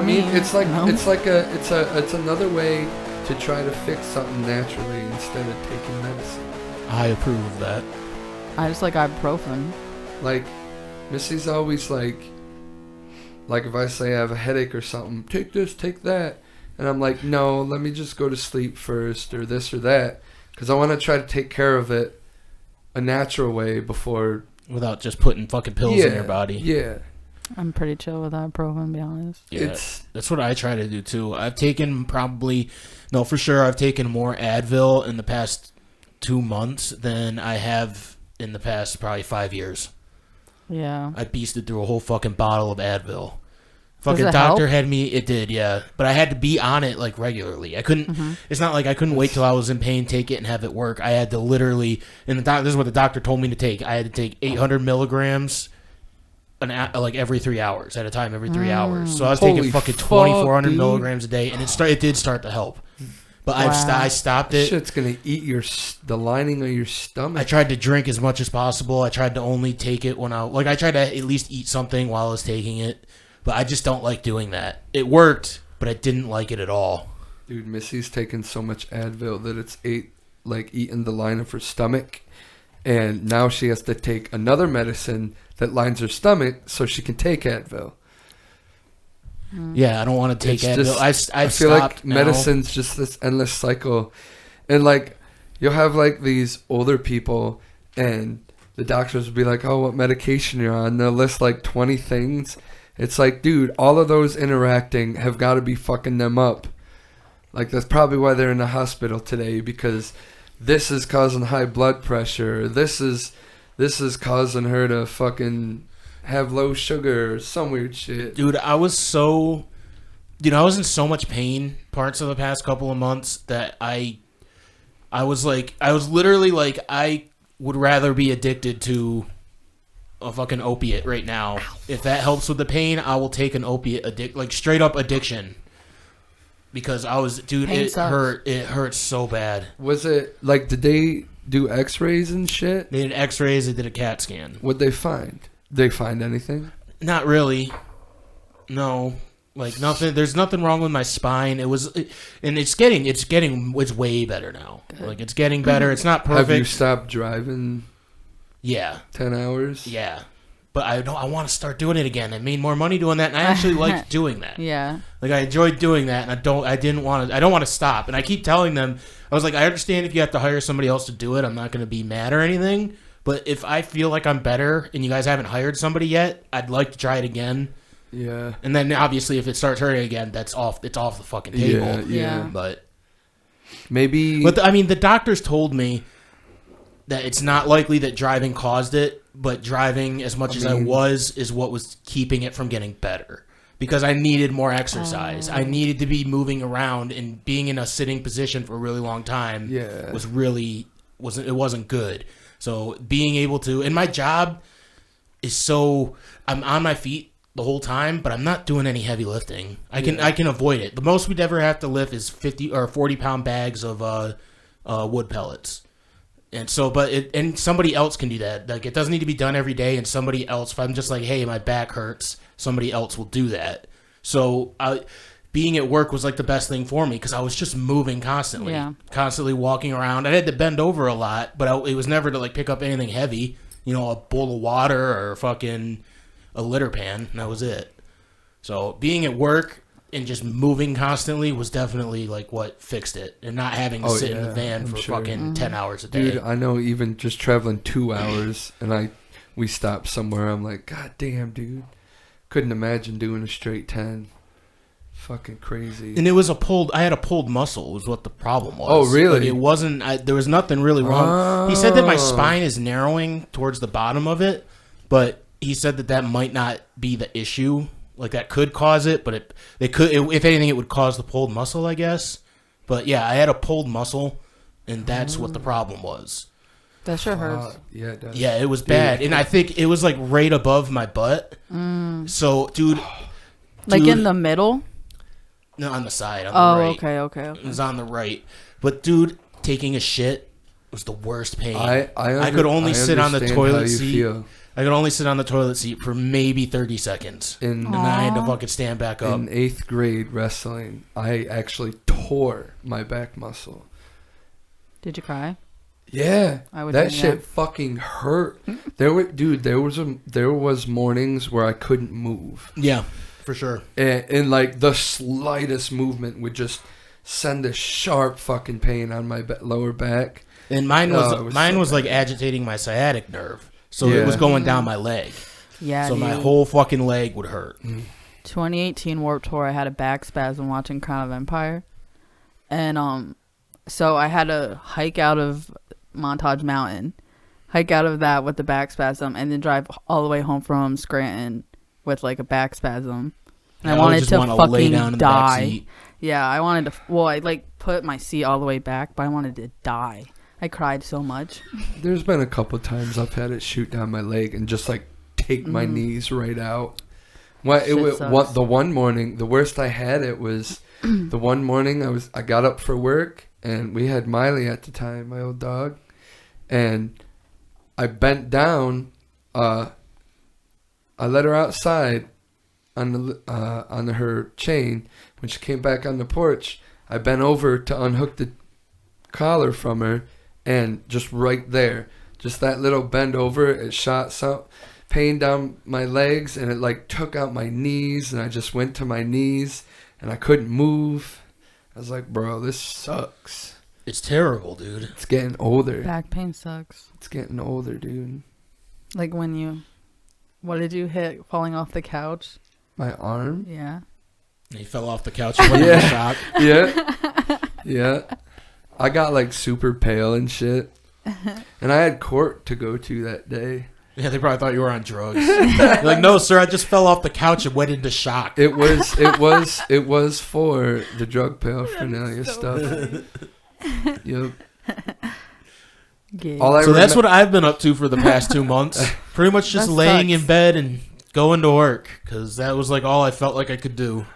mean, it's another way to try to fix something naturally instead of taking medicine. I approve of that. I just like ibuprofen. Like, Missy's always like if I say I have a headache or something, take this, take that. And I'm like, no, let me just go to sleep first or this or that. Because I want to try to take care of it a natural way before... Without just putting fucking pills in your body. Yeah. I'm pretty chill with ibuprofen, to be honest. Yeah, that's what I try to do, too. I've taken for sure, I've taken more Advil in the past 2 months than I have in the past probably 5 years. Yeah. I beasted through a whole fucking bottle of Advil. Fucking doctor had me. It did, yeah. But I had to be on it like regularly. I couldn't. Mm-hmm. It's not like I couldn't wait till I was in pain, take it, and have it work. I had to literally. And this is what the doctor told me to take. I had to take 800 milligrams, like every 3 hours at a time, every 3 hours. So I was taking fucking 2,400 milligrams a day, and it did start to help. But I stopped it. Shit's gonna eat the lining of your stomach. I tried to drink as much as possible. I tried to only take it when I tried to at least eat something while I was taking it. But I just don't like doing that. It worked, but I didn't like it at all. Dude, Missy's taken so much Advil that it's eaten the line of her stomach. And now she has to take another medicine that lines her stomach so she can take Advil. Yeah, I don't want to take Advil. I feel like medicine's just this endless cycle. And you'll have these older people and the doctors will be like, oh, what medication you're on? And they'll list 20 things. It's like, dude, all of those interacting have got to be fucking them up. That's probably why they're in the hospital today, because this is causing high blood pressure. This is causing her to fucking have low sugar or some weird shit. Dude, I was in so much pain parts of the past couple of months that I was literally I would rather be addicted to a fucking opiate right now. If that helps with the pain, I will take an opiate straight up addiction. Because it hurt so bad. Was it did they do x-rays and shit? They did x-rays, they did a CAT scan. What'd they find? Did they find anything? Not really. No. Nothing. There's nothing wrong with my spine. It's way better now. Good. It's getting better. It's not perfect. Have you stopped driving? Yeah. 10 hours? Yeah. But I want to start doing it again. I made more money doing that, and I actually liked doing that. Yeah. I enjoyed doing that, and I don't want to stop. And I keep telling them, I was like, I understand if you have to hire somebody else to do it. I'm not going to be mad or anything. But if I feel like I'm better and you guys haven't hired somebody yet, I'd like to try it again. Yeah. And then obviously if it starts hurting again, it's off the fucking table. Yeah. But maybe. But the doctors told me that it's not likely that driving caused it, but driving as much as I was is what was keeping it from getting better. Because I needed more exercise. I needed to be moving around, and being in a sitting position for a really long time wasn't good. So being able to, and my job is I'm on my feet the whole time, but I'm not doing any heavy lifting. I can avoid it. The most we'd ever have to lift is 50 or 40-pound bags of wood pellets. And so, and somebody else can do that. It doesn't need to be done every day. And somebody else, if I'm just like, hey, my back hurts, somebody else will do that. So being at work was the best thing for me because I was just moving constantly, constantly walking around. I had to bend over a lot, but it was never to pick up anything heavy, a bowl of water or fucking a litter pan, and that was it. So being at work and just moving constantly was definitely what fixed it, and not having to sit in the van for fucking 10 hours a day. Dude, I know even just traveling 2 hours and we stopped somewhere, I'm like, God damn, dude. Couldn't imagine doing a straight 10. Fucking crazy. And it was I had a pulled muscle was what the problem was. Oh, really? It wasn't, there was nothing really wrong. He said that my spine is narrowing towards the bottom of it, but he said that might not be the issue. That could cause it, but it could, if anything, it would cause the pulled muscle, I guess. But yeah, I had a pulled muscle, and that's what the problem was. That sure hurts. Yeah, it does. Yeah, it was bad. And I think it was right above my butt. So, dude. In the middle? No, on the side, on the right. Okay. It was on the right. But, dude, taking a shit was the worst pain. I could only sit on the toilet seat. I could only sit on the toilet seat for maybe 30 seconds. And then I had to fucking stand back up. In 8th grade wrestling, I actually tore my back muscle. Did you cry? Yeah, that shit yeah. fucking hurt. There was mornings where I couldn't move. Yeah, for sure. And like the slightest movement would just send a sharp fucking pain on my lower back. And mine was like agitating my sciatic nerve, so it was going down my leg. Yeah, so my whole fucking leg would hurt. 2018 Warped Tour, I had a back spasm watching Crown of Empire, and so I had to hike out of Montage Mountain, hike out of that with the back spasm, and then drive all the way home from Scranton with like a back spasm. And I wanted to fucking die. Yeah, I wanted to. Well, I like put my seat all the way back, but I wanted to die. I cried so much. There's been a couple times I've had it shoot down my leg and just like take my knees right out. The one morning, the worst I had it was the one morning I got up for work and we had Miley at the time, my old dog, and I bent down. I let her outside on her chain. When she came back on the porch, I bent over to unhook the collar from her, and just right there, just that little bend over, it shot some pain down my legs, and it like took out my knees, and I just went to my knees, and I couldn't move. I was like, bro, this sucks. It's terrible, dude. It's getting older. Back pain sucks. It's getting older, dude. Like what did you hit falling off the couch? My arm? Yeah. He fell off the couch and went in shock. Yeah. Yeah. I got like super pale and shit. And I had court to go to that day. Yeah, they probably thought you were on drugs. You're like, no, sir, I just fell off the couch and went into shock. It was for the drug paraphernalia stuff. Yep. Yeah. So that's what I've been up to for the past 2 months. Pretty much just laying in bed and going to work, because that was like all I felt like I could do.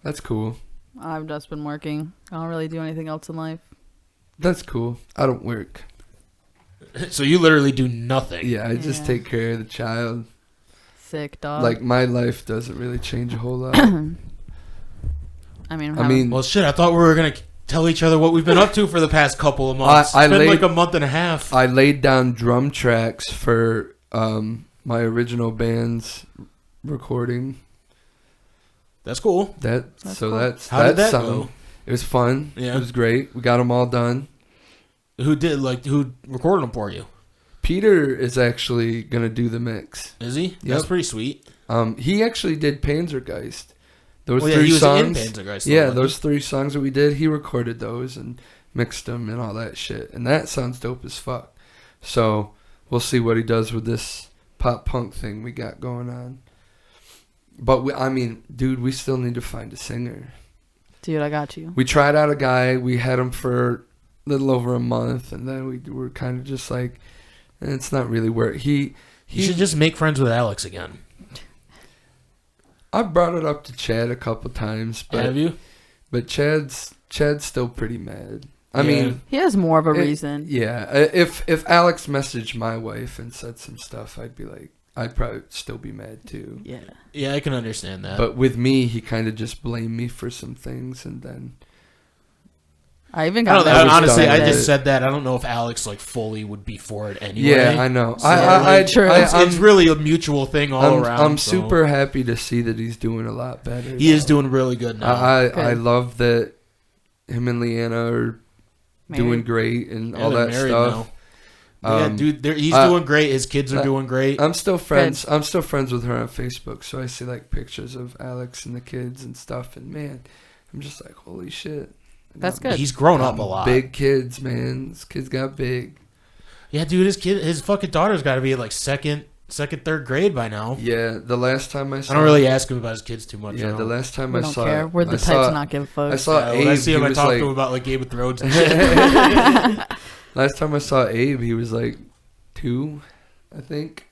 That's cool. I've just been working. I don't really do anything else in life. That's cool. I don't work. So you literally do nothing. Yeah, I just take care of the child. Sick dog. Like, my life doesn't really change a whole lot. I mean, well, shit, I thought we were going to tell each other what we've been up to for the past couple of months. It's been like a month and a half. I laid down drum tracks for my original band's recording. That's cool. How did that go? It was fun. Yeah. It was great. We got them all done. Who recorded them for you? Peter is actually gonna do the mix. Is he? Yep. That's pretty sweet. He actually did Panzergeist. Those he 3 was songs. in Panzergeist. Yeah, those 3 songs that we did, he recorded those and mixed them and all that shit. And that sounds dope as fuck. So we'll see what he does with this pop punk thing we got going on. But dude, we still need to find a singer. dude, I got you. We tried out a guy. We had him for a little over a month, and then we were kind of just like, it's not really where he should just make friends with Alex again. I brought it up to Chad a couple times, but have you? But Chad's still pretty mad. I mean, he has more of a reason. Yeah, if Alex messaged my wife and said some stuff, I'd be like, I'd probably still be mad too. Yeah, I can understand that. But with me, he kind of just blamed me for some things, and then I even got honestly, I just said that. I don't know if Alex like fully would be for it anyway. Yeah, I know. So, it's really a mutual thing all around. I'm super happy to see that he's doing a lot better. He is doing really good now. I love that him and Leanna are doing great and all that stuff. Yeah, dude, he's doing great. His kids are doing great. I'm still friends. I'm still friends with her on Facebook, so I see like pictures of Alex and the kids and stuff. And man, I'm just like, holy shit. That's good. He's grown up a lot. Big kids, man. This kid's got big. Yeah, dude, his fucking daughter's got to be at like second, third grade by now. Yeah, the last time I saw I don't really ask him about his kids too much. Yeah, the last time I saw care. We're the type to not give a fuck. I saw Abe. I see him. I talk to him about like Game of Thrones and shit. Last time I saw Abe, he was like 2, I think.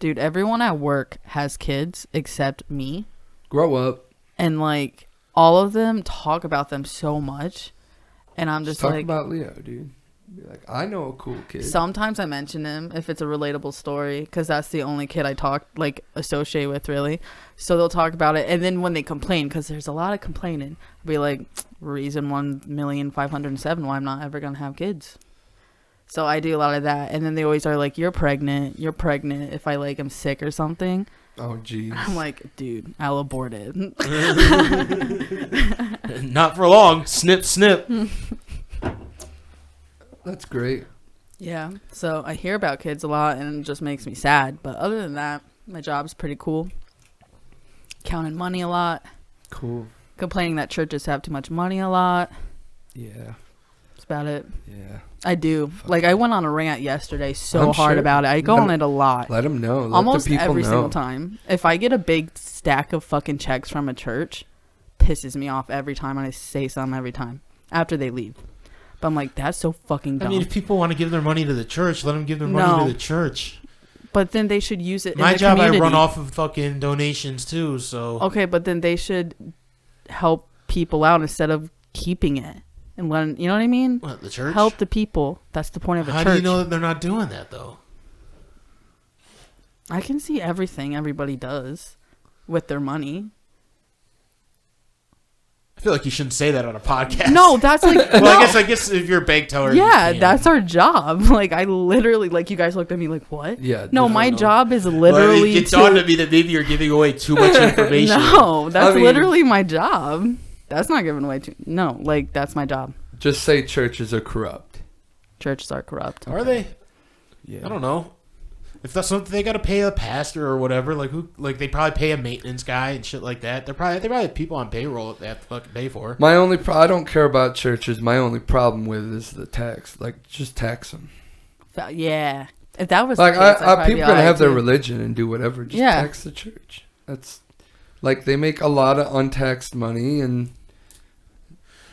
Dude, everyone at work has kids except me. Grow up. And like all of them talk about them so much, and I'm just talk like, about Leo, dude. Be like, I know a cool kid. Sometimes I mention him if it's a relatable story, because that's the only kid I associate with, really. So they'll talk about it, and then when they complain, because there's a lot of complaining, I'll be like, reason 1,507,000 why I'm not ever gonna have kids. So I do a lot of that, and then they always are like, you're pregnant if I am sick or something. Oh jeez. I'm like, dude, I'll abort it. Not for long. Snip, snip. That's great. Yeah, so I hear about kids a lot, and it just makes me sad. But other than that, my job's pretty cool. Counting money a lot. Cool. Complaining that churches have too much money a lot. Yeah. That's about it. Yeah. I do. Fuck. I went on a rant yesterday so I'm hard sure. about it. I go on it a lot. Let them know. Let Almost the people every know. single time. If I get a big stack of fucking checks from a church, pisses me off every time, and I say something every time after they leave. But I'm like, that's so fucking dumb. I mean, if people want to give their money to the church, let them give their money to the church. But then they should use it in My the job, community. I run off of fucking donations too, so... Okay, but then they should help people out instead of keeping it. And when, you know what I mean? What, the church? Help the people. That's the point of a church. How do you know that they're not doing that, though? I can see everything everybody does with their money. I feel like you shouldn't say that on a podcast. No, that's like... Well, no. I guess if you're a bank teller... Yeah, you can. that's our job. I literally... you guys looked at me like, what? Yeah. No, my no. job is Well, literally it dawned on me that maybe you're giving away too much information. No, that's I mean- literally my job. That's not giving away too... No, that's my job. Just say churches are corrupt. Churches are corrupt. Are they? Yeah. I don't know. If that's something they got to pay a pastor or whatever, they probably pay a maintenance guy and shit like that. They probably have people on payroll that they have to fucking pay for. My only I don't care about churches. My only problem with is the tax. Just tax them. Yeah. If that was Like the case, I'd probably people be gonna alright, have their too. religion and do whatever. Just Yeah. tax the church. That's they make a lot of untaxed money, and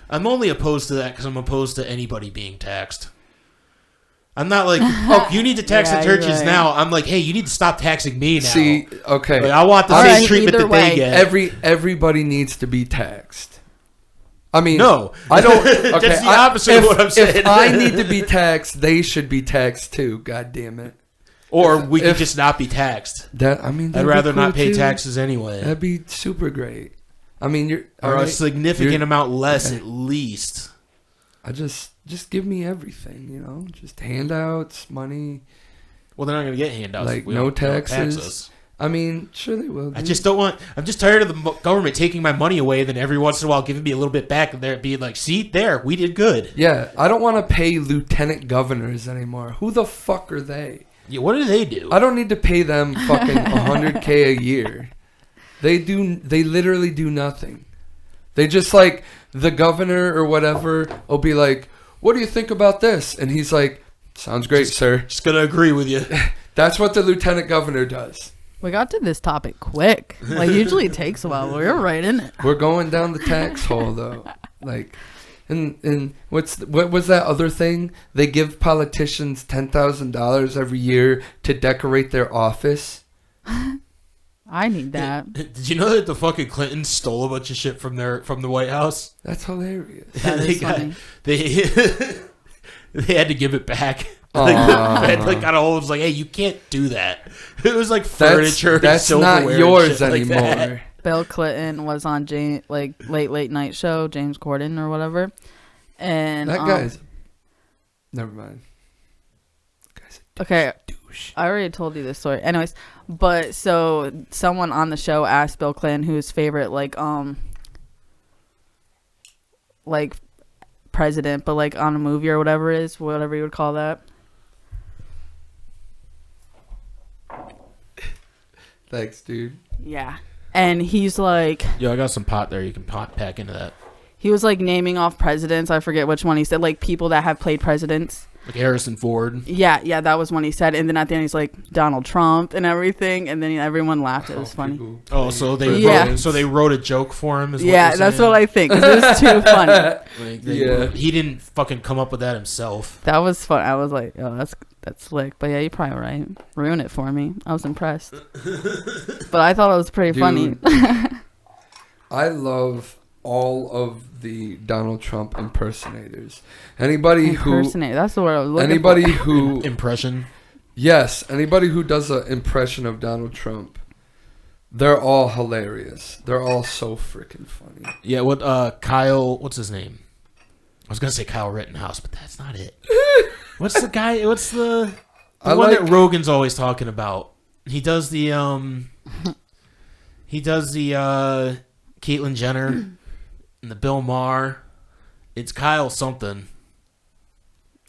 I'm only opposed to that because I'm opposed to anybody being taxed. I'm not like, oh, you need to tax Yeah, the you're churches right. now. I'm like, hey, you need to stop taxing me now. see, okay, I want the All same right, treatment either that way. they get. everybody needs to be taxed. I mean, No. I don't. Okay, That's the opposite of what I'm saying. If I need to be taxed, they should be taxed too. God damn it. Or we could if- just not be taxed. I'd I'd rather not pay taxes anyway. That'd be super great. I mean, you're Or all a right, significant you're- amount less okay. at least. I just give me everything, just handouts, money. Well, they're not going to get handouts. Like, if we no don't tax taxes. us. I mean, sure they will. I dude. just don't want. I'm just tired of the government taking my money away, then every once in a while giving me a little bit back, and they're being like, "See, there, we did good." Yeah, I don't want to pay lieutenant governors anymore. Who the fuck are they? Yeah, what do they do? I don't need to pay them fucking $100K a year. They literally do nothing. They just the governor or whatever will be like, "What do you think about this?" And he's like, "Sounds great, sir." Just gonna agree with you. That's what the lieutenant governor does. We got to this topic quick. Usually it takes a while. We're right in it. We're going down the tax hole though. And what was that other thing? They give politicians $10,000 every year to decorate their office. I need that. Did you know that the fucking Clintons stole a bunch of shit from the White House? That's hilarious. That is funny. They they had to give it back. Aw. The Fed got a hold. Was like, hey, you can't do that. It was like furniture. and That's not silverware and yours shit like that. anymore. Bill Clinton was on late night show, James Corden or whatever. And That guy's. Never mind. That guy's a okay. douche. I already told you this story. Anyways, but so someone on the show asked Bill Clinton who his favorite president, but on a movie or whatever it is, whatever you would call that. Thanks, dude. Yeah. And he's like, Yo, I got some pot there. You can pack into that. he was naming off presidents. I forget which one he said, people that have played presidents. Like Harrison Ford. Yeah, that was one he said. And then at the end, he's like, Donald Trump and everything. And then everyone laughed. It was funny. People Oh, so they Yeah. wrote a joke for him. Is what Yeah, you're that's saying? what I think. 'Cause it was too funny. Yeah. He didn't fucking come up with that himself. That was fun. I was like, oh, that's slick. But yeah, you're probably right. Ruin it for me. I was impressed. But I thought it was pretty funny. I love all of the Donald Trump impersonators. Anybody That's the word I was looking anybody for. who Impression. Yes, anybody who does an impression of Donald Trump, they're all hilarious. They're all so freaking funny. Yeah, Kyle, what's his name? I was going to say Kyle Rittenhouse, but that's not it. What's the guy, the one that Rogan's always talking about? He does the Caitlyn Jenner and the Bill Maher. It's Kyle something.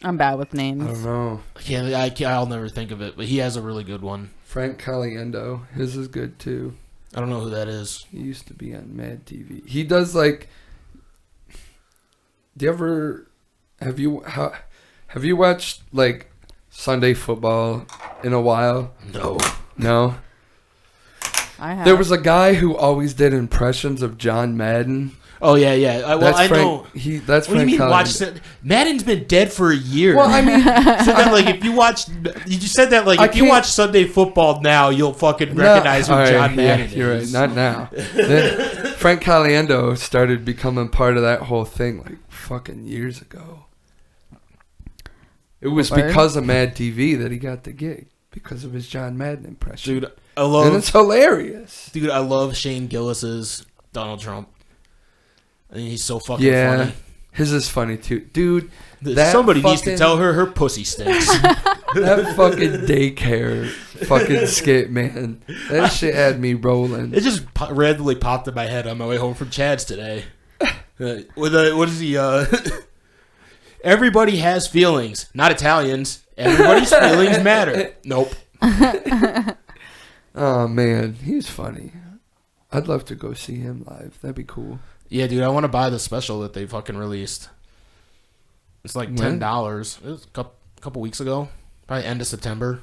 I'm bad with names. I don't know. I'll never think of it, but he has a really good one. Frank Caliendo. His is good too. I don't know who that is. He used to be on Mad TV. He does like. Have you watched like Sunday football in a while? No. I have. There was a guy who always did impressions of John Madden. Oh yeah. I know. That's what do you mean? Madden's been dead for a year. Well, I mean, so that like if you watch, you just said that like if you watch Sunday football now, you'll fucking recognize who John Madden is. You're right. Not now. Then Frank Caliendo started becoming part of that whole thing like fucking years ago. It was because of Mad TV that he got the gig because of his John Madden impression. Dude, and it's hilarious. Dude, I love Shane Gillis's Donald Trump. I mean, he's so fucking funny. His is funny too. Dude, somebody needs to tell her pussy stinks. That fucking daycare fucking skit, man. That shit had me rolling. It just randomly popped in my head on my way home from Chad's today. What is he? Everybody has feelings, not Italians. Everybody's feelings matter. Nope. Oh, man. He's funny. I'd love to go see him live. That'd be cool. Yeah, dude, I want to buy the special that they fucking released. It's like $10. It was a couple weeks ago. Probably end of September.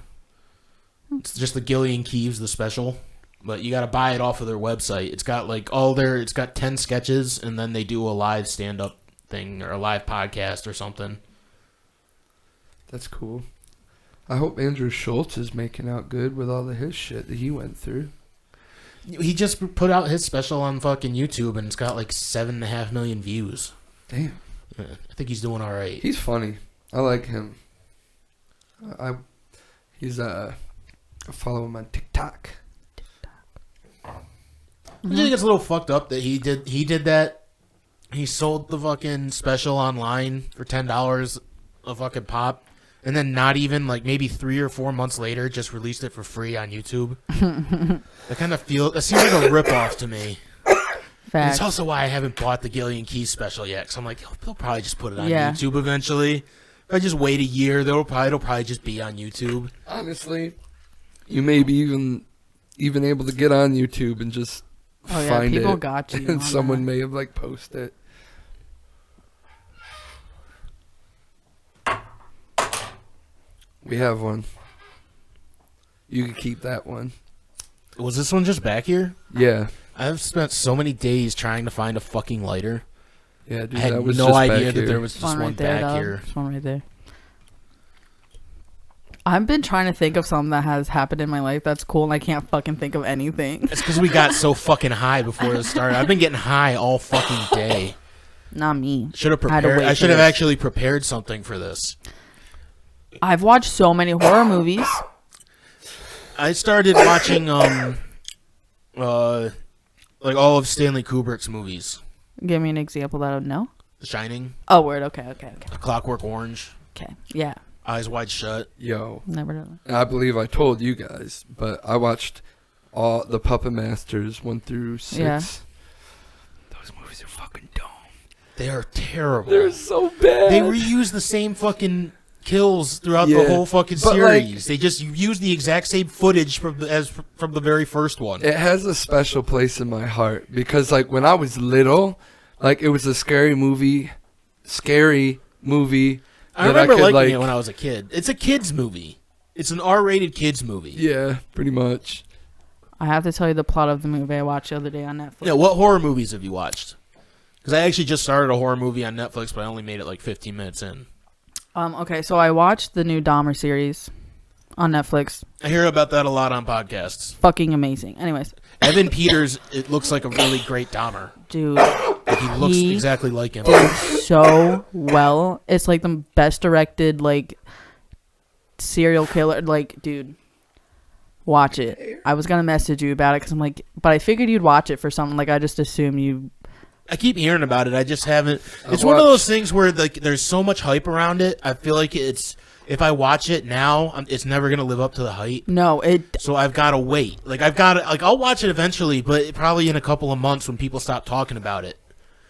It's just the Gillian Keeves, the special. But you got to buy it off of their website. It's got like it's got 10 sketches, and then they do a live stand-up thing or a live podcast or something. That's cool. I hope Andrew Schultz is making out good with all of his shit that he went through. He just put out his special on fucking YouTube, and it's got like 7.5 million views. Damn. Yeah, I think he's doing all right. He's funny. I like him. I follow him on TikTok. I think it's a little fucked up that he did that. He sold the fucking special online for $10 a fucking pop, and then not even like maybe 3 or 4 months later, just released it for free on YouTube. That seems like a ripoff to me. It's also why I haven't bought the Gillian Keys special yet, because I'm like, they'll probably just put it on YouTube eventually. If I just wait a year, it'll probably just be on YouTube. Honestly, you may be even able to get on YouTube and just find people it. got you. And someone may have like posted it. We have one. You can keep that one. Was this one just back here? Yeah. I've spent so many days trying to find a fucking lighter. Yeah, dude, I had that was no just idea back that here. there was just one back here. There's one right there. I've been trying to think of something that has happened in my life that's cool, and I can't fucking think of anything. It's because we got so fucking high before it started. I've been getting high all fucking day. Not me. Should have prepared. I should have actually prepared something for this. I've watched so many horror movies. I started watching like all of Stanley Kubrick's movies. Give me an example that I would know. The A Oh, word. Okay. Clockwork Orange. Okay. Yeah. Eyes Wide Shut. Yo. Never done that. I believe I told you guys, but I watched all the Puppet Masters 1 through 6. Yeah. Those movies are fucking dumb. They are terrible. They're so bad. They reuse the same fucking kills throughout the whole fucking series. They just use the exact same footage from the very first one. It has a special place in my heart because like when I was little, like it was a scary movie. I remember liking it when I was a kid. It's a kids movie. It's an R-rated kids movie. Yeah, pretty much. I have to tell you the plot of the movie I watched the other day on Netflix. Yeah, what horror movies have you watched? Because I actually just started a horror movie on Netflix, but I only made it like 15 minutes in. Okay, so I watched the new Dahmer series on Netflix. I hear about that a lot on podcasts. Fucking amazing. Anyways. Evan Peters, it looks like a really great Dahmer. Dude. The Like he looks exactly like him. Did so well. It's like the best directed like serial killer. Like, dude, watch it. I was gonna message you about it because I'm like, but I figured you'd watch it for something. Like, I just assume you. I keep hearing about it. I just haven't. It's one of those things where like there's so much hype around it. I feel like it's. If I watch it now, it's never gonna live up to the hype. No, it. So I've got to wait. Like I'll watch it eventually, but probably in a couple of months when people stop talking about it.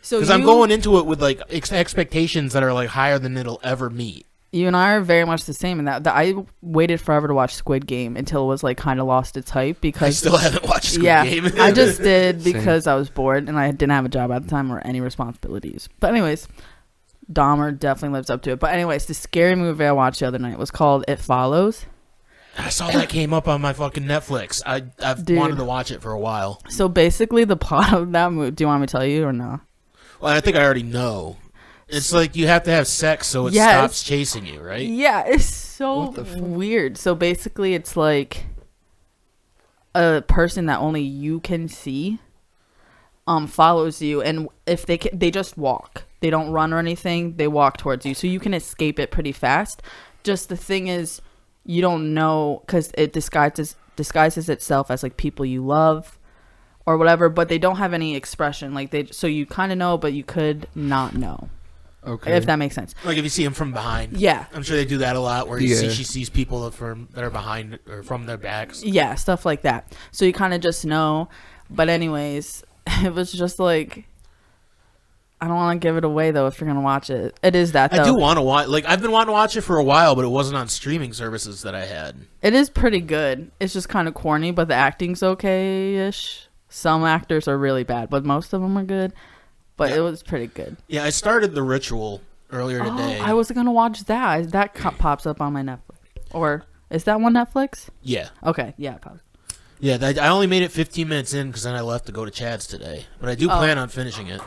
So because I'm going into it with like expectations that are like higher than it'll ever meet. You and I are very much the same in that I waited forever to watch Squid Game until it was like kind of lost its hype because I still haven't watched Squid Game. I just did because I was bored and I didn't have a job at the time or any responsibilities. But anyways, Dahmer definitely lives up to it. But anyways, the scary movie I watched the other night was called It Follows. I saw that came up on my fucking Netflix. I've wanted to watch it for a while. So basically, the plot of that movie. Do you want me to tell you or no? Well, I think I already know. It's like you have to have sex so it stops chasing you, right? Yeah, it's so weird. So basically, it's like a person that only you can see follows you, and if they just walk. They don't run or anything. They walk towards you, so you can escape it pretty fast. Just the thing is, you don't know because it disguises itself as like people you love or whatever, but they don't have any expression. Like so you kind of know, but you could not know. Okay, if that makes sense. Like if you see them from behind. Yeah, I'm sure they do that a lot. Where she sees people that are behind or from their backs. Yeah, stuff like that. So you kind of just know. But anyways, it was just like. I don't want to give it away, though, if you're going to watch it. It is that, though. I do want to watch. Like, I've been wanting to watch it for a while, but it wasn't on streaming services that I had. It is pretty good. It's just kind of corny, but the acting's okay-ish. Some actors are really bad, but most of them are good. But it was pretty good. Yeah, I started The Ritual earlier today. I was going to watch that. That pops up on my Netflix. Or, is that one Netflix? Yeah. Okay, yeah, it pops. Yeah, I only made it 15 minutes in because then I left to go to Chad's today. But I do plan on finishing it.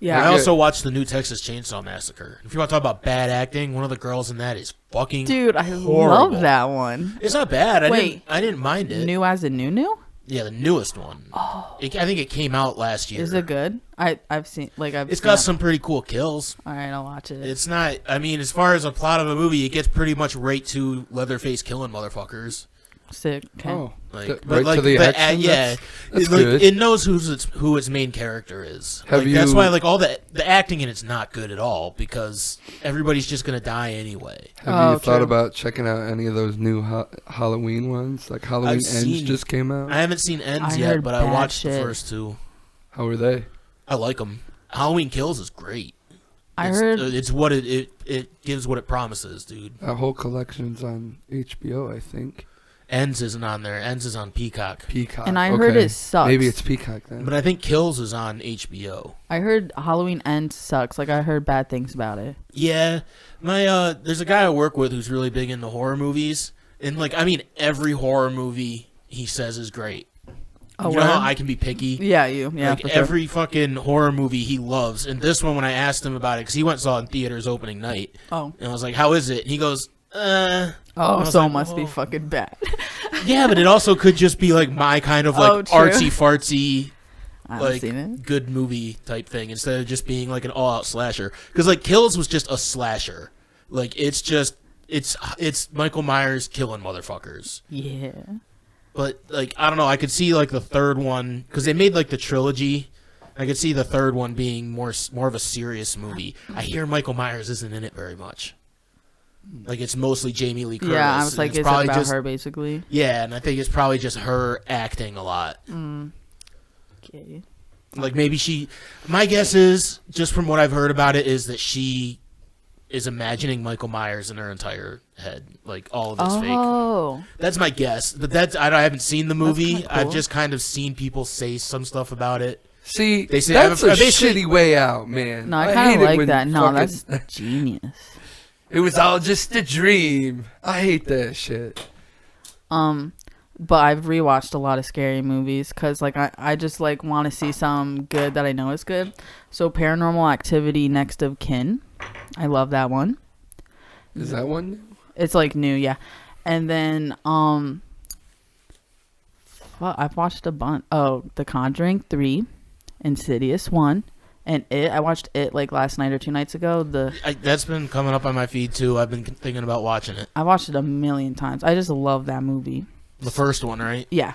Yeah, I also watched the new Texas Chainsaw Massacre. If you want to talk about bad acting, one of the girls in that is fucking horrible. Love that one. It's not bad. I didn't mind it. New as a new? Yeah, the newest one. Oh, I think it came out last year. Is it good? I've seen It's got some pretty cool kills. All right, I'll watch it. It's not. I mean, as far as a plot of a movie, it gets pretty much right to Leatherface killing motherfuckers. Sick. Okay. Oh, right to the action. Yeah, that's good. It knows who its main character is. That's why all the acting in it's not good at all because everybody's just gonna die anyway. Have you thought about checking out any of those new Halloween ones? Like Halloween Ends just came out. I haven't seen Ends yet, but I watched the first two. How were they? I like them. Halloween Kills is great. I heard it's what it gives what it promises, dude. That whole collection's on HBO, I think. Ends isn't on there. Ends is on Peacock. And I heard it sucks. Maybe it's Peacock then. But I think Kills is on HBO. I heard Halloween Ends sucks. Like I heard bad things about it. Yeah, there's a guy I work with who's really big into horror movies, and every horror movie he says is great. Oh, you know how I can be picky? Yeah, every fucking horror movie he loves, and this one when I asked him about it because he went and saw it in theaters opening night. Oh, and I was like, "How is it?" And he goes, so it must be fucking bad. Yeah, but it also could just be like my kind of artsy fartsy, good movie type thing instead of just being like an all out slasher. Because Kills was just a slasher. Like it's Michael Myers killing motherfuckers. Yeah. But I don't know. I could see the third one because they made the trilogy. I could see the third one being more of a serious movie. I hear Michael Myers isn't in it very much. It's mostly Jamie Lee Curtis. Yeah, I was like, it's about her, basically. Yeah, and I think it's probably just her acting a lot. Okay. Maybe my guess is, just from what I've heard about it, is that she is imagining Michael Myers in her entire head. All of it's fake. Oh. That's my guess. But I haven't seen the movie. Cool. I've just kind of seen people say some stuff about it. See, that's a shitty way out, man. No, I kind of like that. No, that's genius. It was all just a dream. I hate that shit. But I've rewatched a lot of scary movies because I just want to see some good that I know is good. So Paranormal Activity: Next of Kin, I love that one. Is that one new? It's new, yeah. And then I've watched a bunch. Oh, The Conjuring 3, Insidious 1, And I watched it like last night or 2 nights ago. That's been coming up on my feed too. I've been thinking about watching it. I watched it a million times. I just love that movie. The first one, right? Yeah.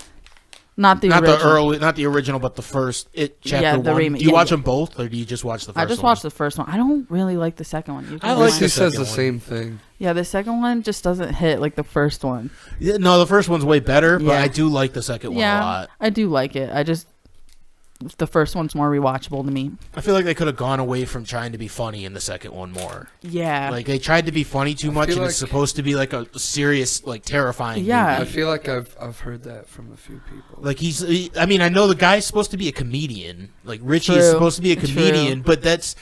Not the original. Not the original, but the first. Chapter the 1. remake. Do you watch them both, or do you just watch the first one? I just watched the first one. I don't really like the second one. I like She says the same thing. Yeah, the second one just doesn't hit like the first one. Yeah, no, the first one's way better, but I do like the second one a lot. I do like it. The first one's more rewatchable to me. I feel like they could have gone away from trying to be funny in the second one more. Yeah. Like, they tried to be funny too much, and it's supposed to be like a serious, like, terrifying movie. I feel like I've heard that from a few people. Like, I know the guy's supposed to be a comedian. Like, Richie is supposed to be a comedian, but that's...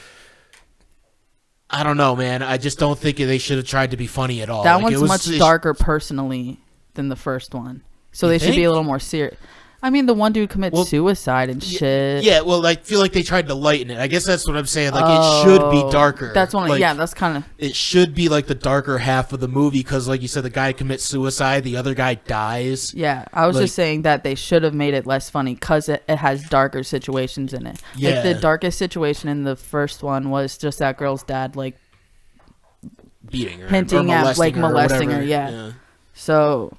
I don't know, man. I just don't think they should have tried to be funny at all. That one's much darker personally than the first one. So they should be a little more serious. I mean, the one dude commits suicide and shit. Yeah, well, I feel like they tried to lighten it. I guess that's what I'm saying. Like, it should be darker. That's one. Like, that's kind of. It should be like the darker half of the movie because, like you said, the guy commits suicide, the other guy dies. Yeah, I was just saying that they should have made it less funny because it has darker situations in it. Yeah. Like, the darkest situation in the first one was just that girl's dad, like, beating her, hinting at, like, molesting her. Yeah. So.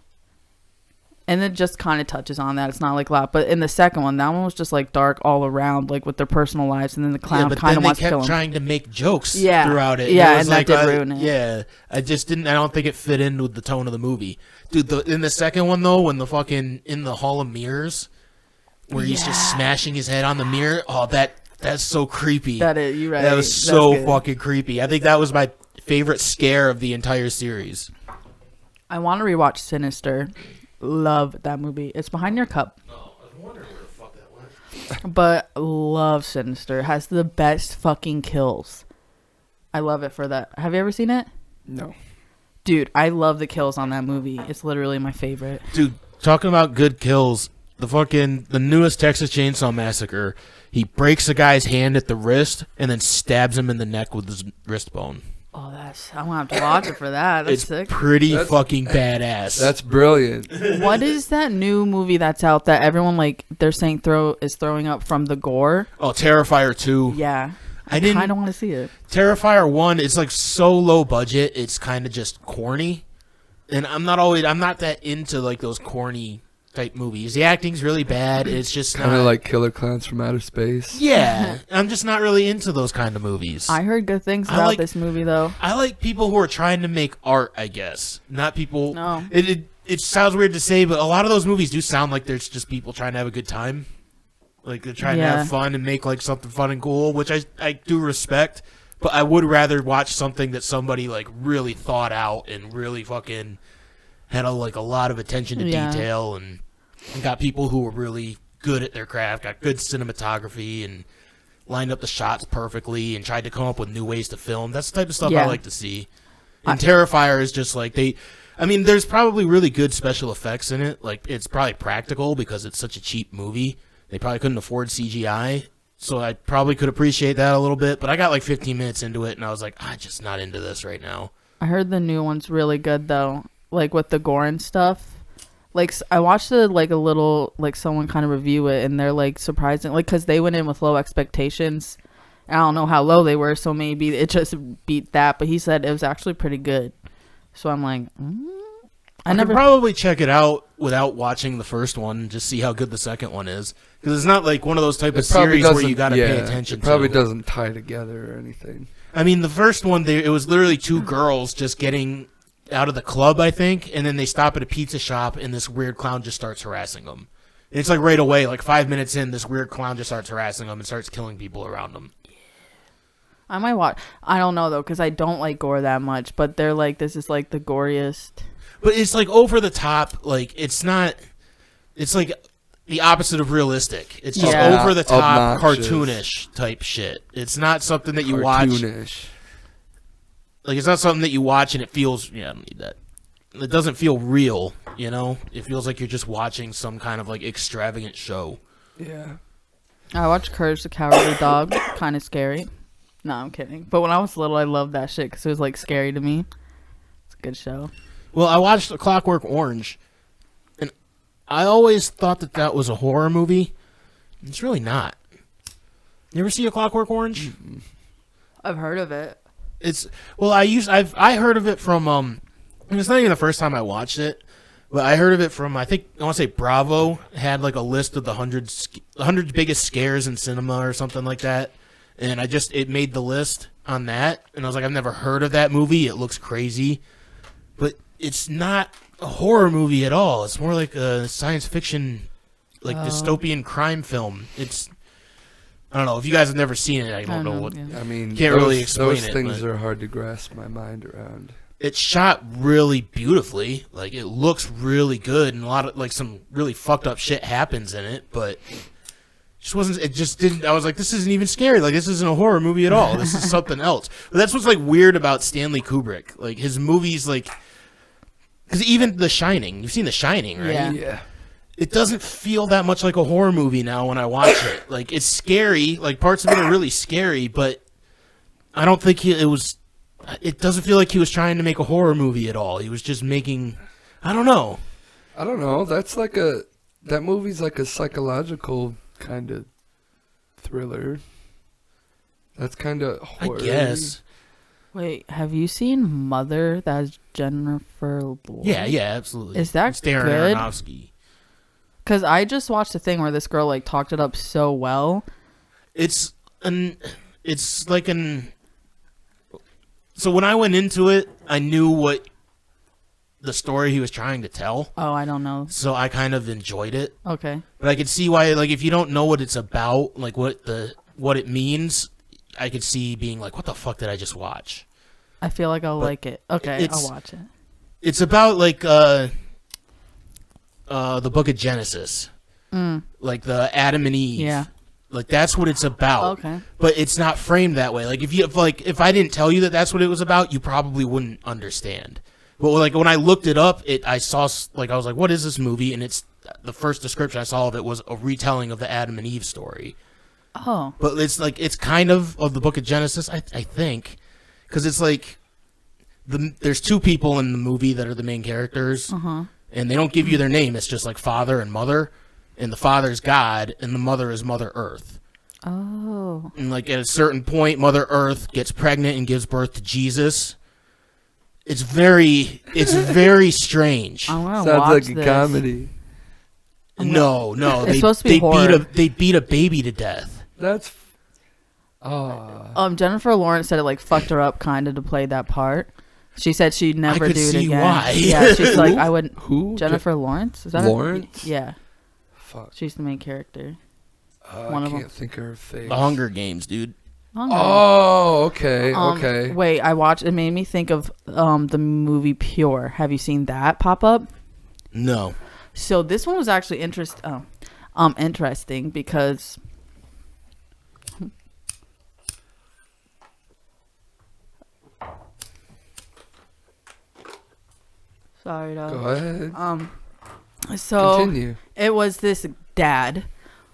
And it just kind of touches on that. It's not like a lot. But in the second one, that one was just like dark all around, like with their personal lives. And then the clown kind of wants to kill him. They kept trying to make jokes throughout it. Yeah, and that did ruin it. Yeah. I don't think it fit in with the tone of the movie. Dude, in the second one, though, when the fucking, in the Hall of Mirrors, where he's just smashing his head on the mirror, that's so creepy. You're right. That was so fucking creepy. I think that was my favorite scare of the entire series. I want to rewatch Sinister. Love that movie. It's behind your cup. Oh, I was wondering where the fuck that went. But love Sinister. It has the best fucking kills. I love it for that. Have you ever seen it? No. Dude, I love the kills on that movie. It's literally my favorite. Dude, talking about good kills, the newest Texas Chainsaw Massacre, he breaks a guy's hand at the wrist and then stabs him in the neck with his wrist bone. Oh, I'm gonna have to watch it for that. That's sick. Pretty fucking badass. That's brilliant. What is that new movie that's out that everyone they're saying is throwing up from the gore? Oh, Terrifier 2. Yeah. I kind of want to see it. Terrifier 1, it's like so low budget, it's kind of just corny. And I'm not that into like those corny type movies. The acting's really bad. It's just kind of like Killer Clowns from Outer Space. Yeah, I'm just not really into those kind of movies. I heard good things about this movie though. I like people who are trying to make art, I guess, not people. No, it sounds weird to say, but a lot of those movies do sound like there's just people trying to have a good time, like they're trying to have fun and make like something fun and cool, which I do respect. But I would rather watch something that somebody like really thought out and really fucking had a lot of attention to detail and got people who were really good at their craft, got good cinematography and lined up the shots perfectly and tried to come up with new ways to film. That's the type of stuff I like to see. And Terrifier is just like there's probably really good special effects in it. Like it's probably practical because it's such a cheap movie. They probably couldn't afford CGI. So I probably could appreciate that a little bit, but I got like 15 minutes into it and I was like, I'm just not into this right now. I heard the new one's really good though, like with the gore and stuff. Like I watched a little someone kind of review it and they're like surprising, like because they went in with low expectations. I don't know how low they were, so maybe it just beat that. But he said it was actually pretty good. So I'm like, I could probably check it out without watching the first one, just see how good the second one is. Because it's not like one of those type of series where you got to pay attention to. It probably doesn't tie together or anything. I mean, the first one, it was literally two girls just getting out of the club, I think, and then they stop at a pizza shop, and this weird clown just starts harassing them. And it's like right away, like 5 minutes in, this weird clown just starts harassing them and starts killing people around them. I might watch. I don't know though, because I don't like gore that much. But they're like, this is like the goriest. But it's like over the top. Like it's not. It's like the opposite of realistic. It's just over the top, cartoonish type shit. It's not something that you watch. Like it's not something that you watch and it feels. Yeah, I don't need that. It doesn't feel real. You know, it feels like you're just watching some kind of like extravagant show. Yeah. I watched Courage the Cowardly Dog. Kind of scary. No, I'm kidding. But when I was little, I loved that shit because it was like scary to me. It's a good show. Well, I watched A Clockwork Orange, and I always thought that was a horror movie. It's really not. You ever see A Clockwork Orange? I've heard of it. It's I heard of it from it's not even the first time I watched it, but I heard of it from I want to say Bravo had like a list of the 100 biggest scares in cinema or something like that, and it made the list on that, and I was like, I've never heard of that movie. It looks crazy, but it's not a horror movie at all. It's more like a science fiction, like dystopian crime film. I don't know. If you guys have never seen it, I don't know what. Yeah. I mean, can't really explain those it. Those things but are hard to grasp my mind around. It's shot really beautifully. Like, it looks really good, and a lot of, like, some really fucked up shit happens in it, but it just didn't. I was like, this isn't even scary. Like, this isn't a horror movie at all. This is something else. But that's what's, like, weird about Stanley Kubrick. Like, his movies, like, because even The Shining, you've seen The Shining, right? Yeah. It doesn't feel that much like a horror movie now when I watch it. Like, it's scary. Like, parts of it are really scary, but I don't think it doesn't feel like he was trying to make a horror movie at all. He was just making, I don't know. That movie's like a psychological kind of thriller. That's kind of horror. I guess. Wait, have you seen Mother? That's Jennifer Lawrence. Yeah, absolutely. Is that it's Darren good? Aronofsky. Because I just watched a thing where this girl like talked it up so well. So when I went into it, I knew what the story he was trying to tell. Oh, I don't know. So I kind of enjoyed it. Okay. But I could see why, like, if you don't know what it's about, like what it means, I could see being like, what the fuck did I just watch? I feel like I'll like it. Okay, I'll watch it. It's about like the Book of Genesis. Like the Adam and Eve. Yeah. Like, that's what it's about. Okay. But it's not framed that way. Like, if I didn't tell you that that's what it was about, you probably wouldn't understand. But like when I looked it up, I saw, like, I was like, what is this movie? And it's the first description I saw of it was a retelling of the Adam and Eve story. Oh. But it's like, it's kind of the Book of Genesis, I think, because it's like there's two people in the movie that are the main characters, and they don't give you their name. It's just like father and mother. And the father's God, and the mother is Mother Earth. Oh. And, like, at a certain point, Mother Earth gets pregnant and gives birth to Jesus. It's very strange. I want to Sounds watch like this. a comedy. No. It's supposed to be horror. They beat a baby to death. That's. Jennifer Lawrence said it like fucked her up kind of to play that part. She said she'd never do it again. Why. Yeah, she's like, I wouldn't. Who? Jennifer Lawrence? Is that Lawrence? Yeah. Fuck. She's the main character. I can't think of her face. The Hunger Games, dude. Oh, okay, okay. Wait, it made me think of the movie Pure. Have you seen that pop up? No. So this one was actually interesting because sorry, dog. Go ahead. So Continue. it was this dad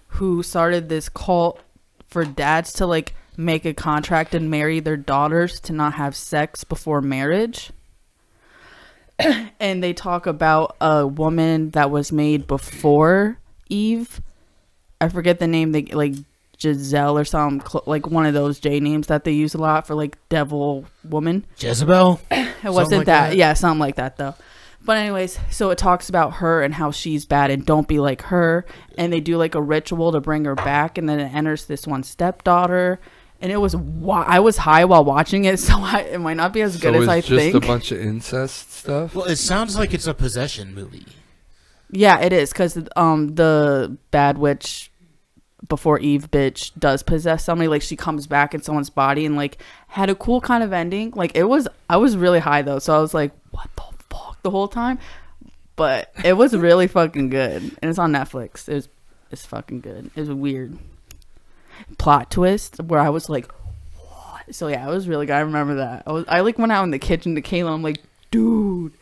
who started this cult for dads to like make a contract and marry their daughters to not have sex before marriage. And they talk about a woman that was made before Eve. I forget the name. They like Giselle or something, like one of those J names that they use a lot for like devil woman. Jezebel? It wasn't like that. that. Yeah, something like that though. But anyways, so it talks about her and how she's bad and don't be like her. And they do like a ritual to bring her back. And then it enters this one stepdaughter. And it was, I was high while watching it. So it might not be as good as I think. So it's just a bunch of incest stuff? Well, it sounds like it's a possession movie. Yeah, it is. Because the bad witch before Eve bitch does possess somebody. Like she comes back in someone's body and like had a cool kind of ending. Like I was really high though. So I was like, what the fuck the whole time? But it was really fucking good. And it's on Netflix. It's fucking good. It was a weird plot twist where I was like, what? So yeah, it was really good. I remember that. I like went out in the kitchen to Kayla. I'm like, dude,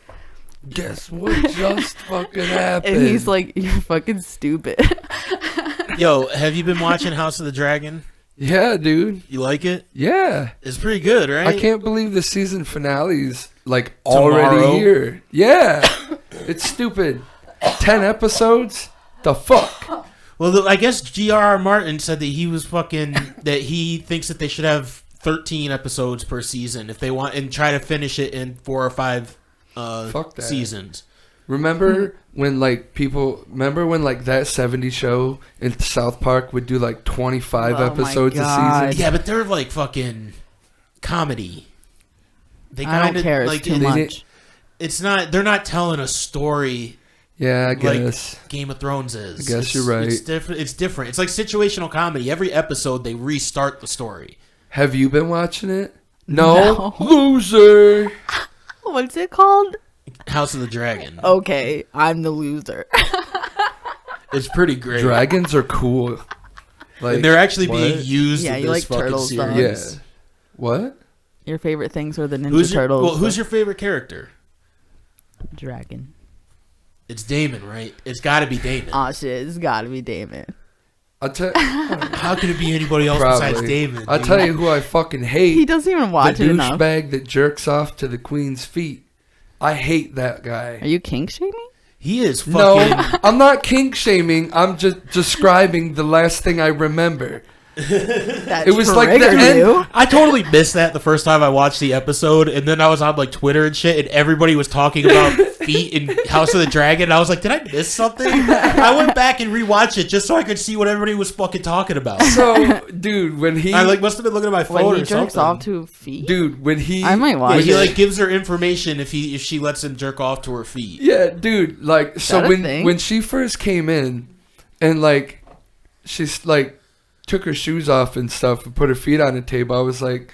guess what just fucking happened? and he's like, you're fucking stupid. Yo, have you been watching House of the Dragon? Yeah, dude. You like it? Yeah. It's pretty good, right? I can't believe the season finale's like Tomorrow? already here. Yeah. It's stupid. 10 episodes? The fuck? Well, I guess G.R.R. Martin said that he was that he thinks that they should have 13 episodes per season if they want and try to finish it in 4 or 5 seasons. Remember when that 70s show in South Park would do like 25 episodes a season? Yeah, but they're like fucking comedy. I don't care. It's too much. It's not. They're not telling a story. Yeah, I guess like Game of Thrones is. I guess you're right. It's different. It's different. It's like situational comedy. Every episode they restart the story. Have you been watching it? No. Loser. What's it called? House of the Dragon. Okay, I'm the loser. It's pretty great. Dragons are cool. Like, and they're actually being used in this like fucking turtles, series. Yeah. What? Your favorite things are the Ninja Turtles. Who's your favorite character? Dragon. It's Damon, right? It's got to be Damon. Oh shit, it's got to be Damon. How can it be anybody else besides Damon? I'll tell you who I fucking hate. He doesn't even watch it enough. The douchebag that jerks off to the queen's feet. I hate that guy. Are you kink shaming? He is fucking... No, I'm not kink shaming. I'm just describing the last thing I remember. It was like the end. I totally missed that the first time I watched the episode, and then I was on like Twitter and shit, and everybody was talking about feet in House of the Dragon, and I was like, did I miss something? I went back and rewatched it just so I could see what everybody was fucking talking about. So, dude, when he... I like must have been looking at my phone or something. When he jerks off to feet? Dude, when he... I might watch it. He like gives her information if she lets him jerk off to her feet. Yeah, dude, like, so when she first came in, and like, she's like, took her shoes off and stuff and put her feet on the table, I was like,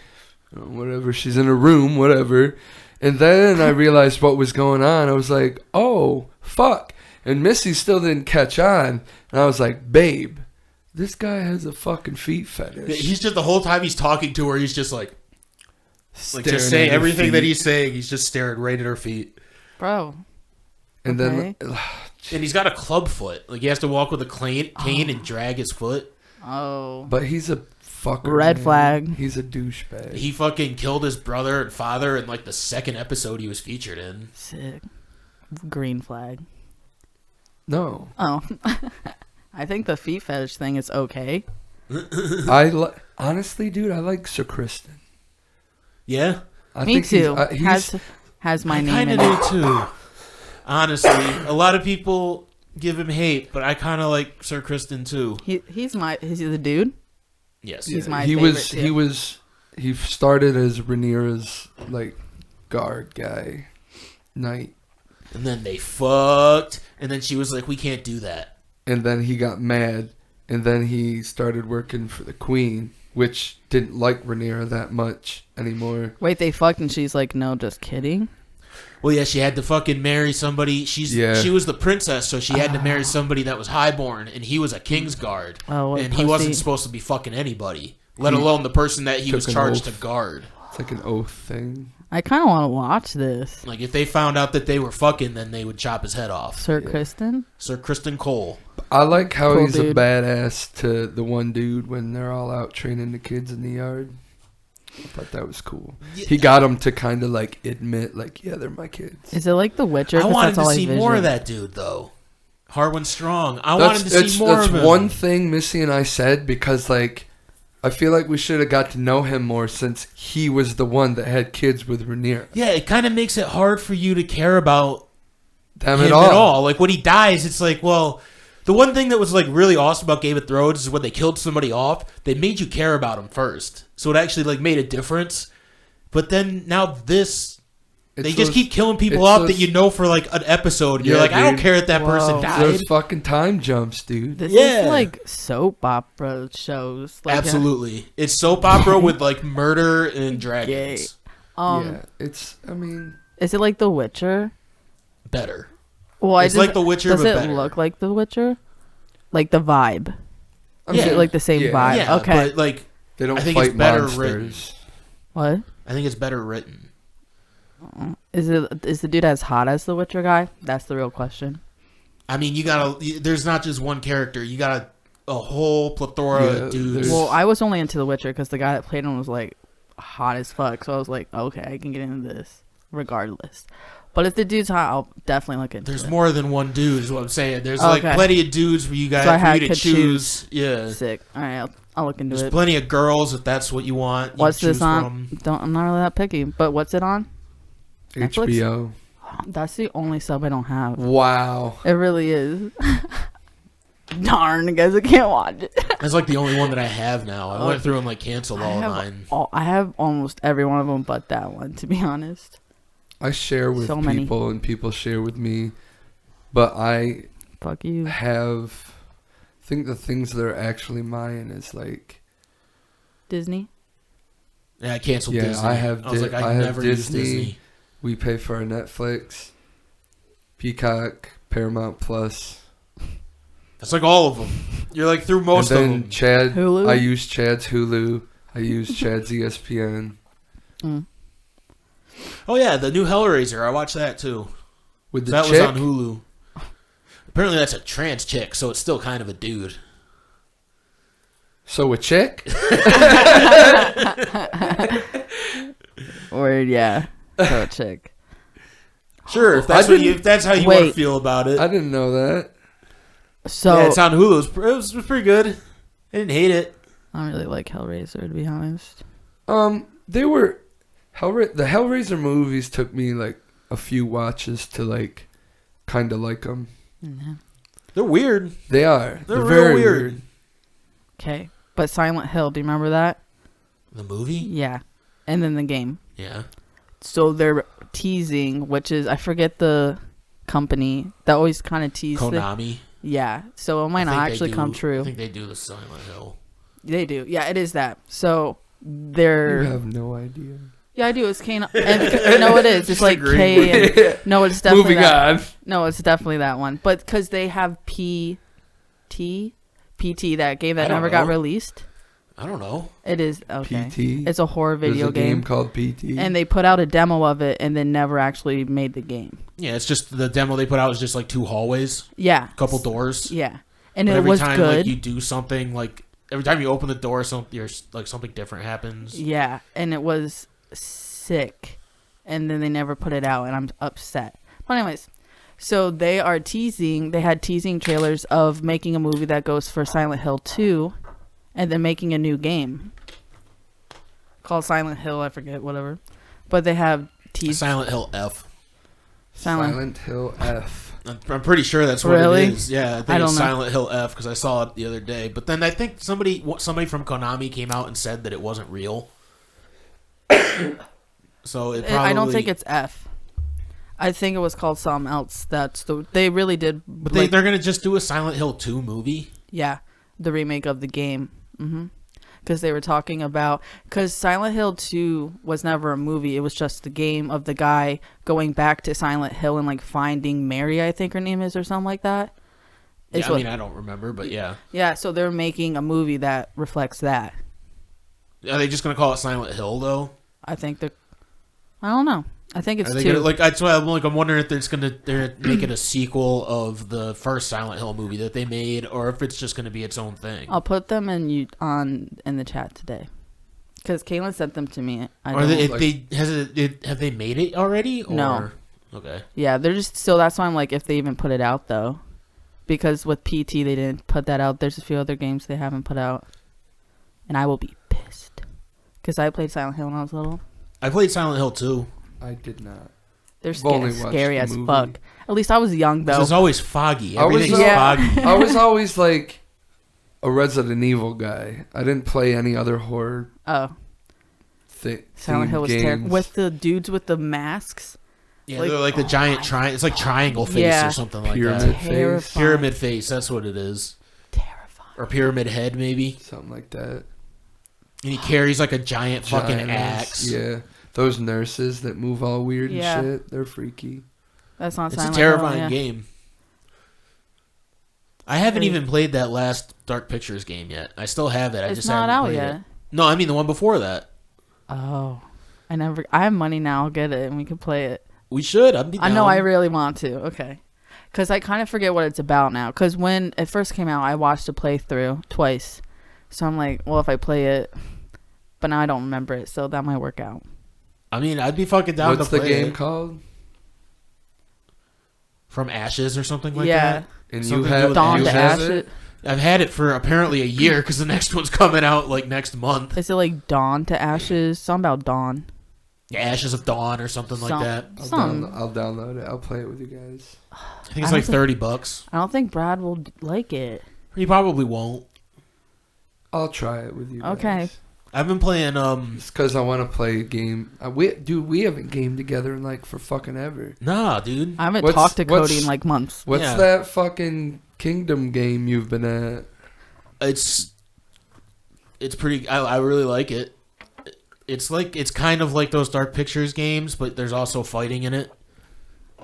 oh, whatever, she's in a room, whatever. And then I realized what was going on. I was like, oh, fuck. And Missy still didn't catch on. And I was like, babe, this guy has a fucking feet fetish. He's just, the whole time he's talking to her, he's just like just saying everything that he's saying. He's just staring right at her feet. Bro. And then... and he's got a club foot. Like, he has to walk with a cane and drag his foot. Oh. But he's a fucker. Red flag. He's a douchebag. He fucking killed his brother and father in like the second episode he was featured in. Sick. Green flag. No. Oh. I think the feet fetish thing is okay. Honestly, dude, I like Sir Kristen. Yeah? Me too. Has my name in it. I kind of do too. Honestly, a lot of people give him hate, but I kind of like Sir Kristen too. He's the dude. Yes, he's my favorite too. He started as Rhaenyra's like guard guy, knight, and then they fucked, and then she was like, "We can't do that." And then he got mad, and then he started working for the queen, which didn't like Rhaenyra that much anymore. Wait, they fucked, and she's like, "No, just kidding." Well, yeah, she had to fucking marry somebody. She was the princess, so she had to marry somebody that was highborn, and he was a Kingsguard. And he wasn't supposed to be fucking anybody, let alone the person that he was charged to guard. It's like an oath thing. I kind of want to watch this. Like, if they found out that they were fucking, then they would chop his head off. Sir Kristen Cole. I like how he's a badass to the one dude when they're all out training the kids in the yard. I thought that was cool. Yeah. He got him to kind of like admit, like, yeah, they're my kids. Is it like The Witcher? I wanted to see more of that dude, though. Harwin Strong. I wanted to see more of him. That's one thing Missy and I said, because like I feel like we should have got to know him more since he was the one that had kids with Rhaenyra. Yeah, it kind of makes it hard for you to care about him at all. Like, when he dies, it's like, well, the one thing that was like really awesome about Game of Thrones is when they killed somebody off, they made you care about him first. So it actually like made a difference. But then now they just keep killing people off that you know for like an episode. And you're like, dude, I don't care if that person died. Those fucking time jumps, dude. This is like soap opera shows. Like absolutely. It's soap opera with like murder and dragons. Yeah, I mean... Is it like The Witcher? Better. Well, it's like The Witcher, but better. Does it look like The Witcher? Like the vibe? Is it like the same vibe? Yeah, okay. But like, they don't I think fight it's better monsters. Written. What? I think it's better written. Is the dude as hot as the Witcher guy? That's the real question. I mean, there's not just one character. You got a whole plethora of dudes. Well, I was only into The Witcher because the guy that played him was like hot as fuck. So I was like, okay, I can get into this regardless. But if the dude's hot, I'll definitely look into it. There's more than one dude, is what I'm saying. There's Okay. like plenty of dudes for you guys So for you to could choose. Yeah. Sick. All right, I'll look into There's it. plenty of girls if that's what you want. You What's can choose this on? from. I'm not really that picky. But what's it on? Netflix? HBO. That's the only sub I don't have. Wow. It really is. Darn, guys, I can't watch it. That's like the only one that I have now. I went through and like canceled all mine. I have almost every one of them but that one, to be honest. I share with So many. people and people share with me, but I Fuck you. I think the things that are actually mine is like, Disney? Yeah, I canceled yeah, Disney. I have was like, I have never used Disney. We pay for our Netflix, Peacock, Paramount Plus. That's like all of them. You're like through most and of then them. Chad, Hulu? I use Chad's Hulu. I use Chad's ESPN. Mm. Oh yeah, the new Hellraiser. I watched that too. With the That chick? was on Hulu. Apparently that's a trans chick, so it's still kind of a dude. So a chick? Or, yeah. So chick. Sure, if that's if that's how you want to feel about it. I didn't know that. So, yeah, it's on Hulu. It was pretty good. I didn't hate it. I don't really like Hellraiser, to be honest. They were the Hellraiser movies took me like a few watches to like kind of like them. Mm-hmm. They're weird. They are. They're real very weird. Okay. But Silent Hill, do you remember that? The movie? Yeah. And then the game. Yeah. So they're teasing, which is, I forget the company that always kind of tease. Konami. Yeah. So it might not actually come true. I think they do the Silent Hill. They do. Yeah, it is that. So You they're. have no idea. Yeah, I do. It's K. No, it is. It's like K. And, no, it's definitely Moving that. on. No, it's definitely that one. But because they have PT, that game that never got released. I don't know. It is okay. PT. It's a horror video There's a game called PT. and they put out a demo of it and then never actually made the game. Yeah, it's just the demo they put out was just like 2 hallways, Yeah, a couple doors. yeah, and But it every was time, good. Like, you do something, like every time you open the door, something different happens. Yeah, and it was sick, and then they never put it out, and I'm upset. But anyways, so they are teasing. They had teasing trailers of making a movie that goes for Silent Hill 2, and then making a new game called Silent Hill. I forget, whatever. But they have teased Silent Hill F. Silent Hill F. I'm pretty sure that's what Really? it is. Yeah, I think I don't it's know. Silent Hill F because I saw it the other day. But then I think somebody from Konami came out and said that it wasn't real. So it probably. I don't think it's F. I think it was called something else. They really did. But like, they're gonna just do a Silent Hill 2 movie. yeah, the remake of the game. Because they were talking about because Silent Hill 2 was never a movie. It was just the game of the guy going back to Silent Hill and like finding Mary, I think her name is, or something like that. Yeah, I mean, I don't remember, but yeah. Yeah, so they're making a movie that reflects that. Are they just gonna call it Silent Hill though? I think I don't know. I think it's Are they 2. gonna, like that's why I'm wondering if they're making a sequel of the first Silent Hill movie that they made, or if it's just gonna be its own thing. I'll put them in the chat today. Because Caitlin sent them to me. Have they made it already? Or? No. Okay. Yeah, they're just so that's why I'm like if they even put it out though, because with PT they didn't put that out. There's a few other games they haven't put out, and I will be pissed because I played Silent Hill when I was little. I played Silent Hill 2. I did not. They're only scary watched as the movie. fuck. At least I was young though. It's always foggy. I was- Everything's Yeah. foggy. I was always like a Resident Evil guy. I didn't play any other horror Oh, Silent Hill was games. terrible with the dudes with the masks. Yeah, Like- they're like the giant triangle. It's like triangle face Yeah. or something like Pyramid that. face. Terrifying. Pyramid face. That's what it is. Terrifying. Or pyramid head, maybe. Something like that. And he carries like a giant fucking Giant axe. Yeah. Those nurses that move all weird Yeah. and shit. They're freaky. That's not It's Silent a terrifying Hill, yeah. game. I haven't Crazy. even played that last Dark Pictures game yet. I still have it. I It's just not haven't out played yet. it. No, I mean the one before that. Oh, I have money now. I'll get it and we can play it. We should. I know I really want to. Okay. Because I kind of forget what it's about now. Because when it first came out, I watched a playthrough twice. So I'm like, well, if I play it, but now I don't remember it, so that might work out. I mean, I'd be fucking down What's to the play game it. called? from Ashes or something like Yeah. that. And Something you to do have with Dawn you to have Ashes. it? I've had it for apparently a year because the next one's coming out like next month. Is it like Dawn to Ashes? Something about Dawn. Yeah, Ashes of Dawn or something like that. I'll download it. I'll play it with you guys. I think it's like $30. I don't think Brad will like it. He probably won't. I'll try it with you guys. Okay. I've been playing. It's because I want to play a game. We haven't gamed together in like for fucking ever. Nah, dude. I haven't What's- talked to Cody what's- in like months. What's Yeah. that fucking Kingdom game you've been at? It's pretty. I really like it. It's kind of like those Dark Pictures games, but there's also fighting in it.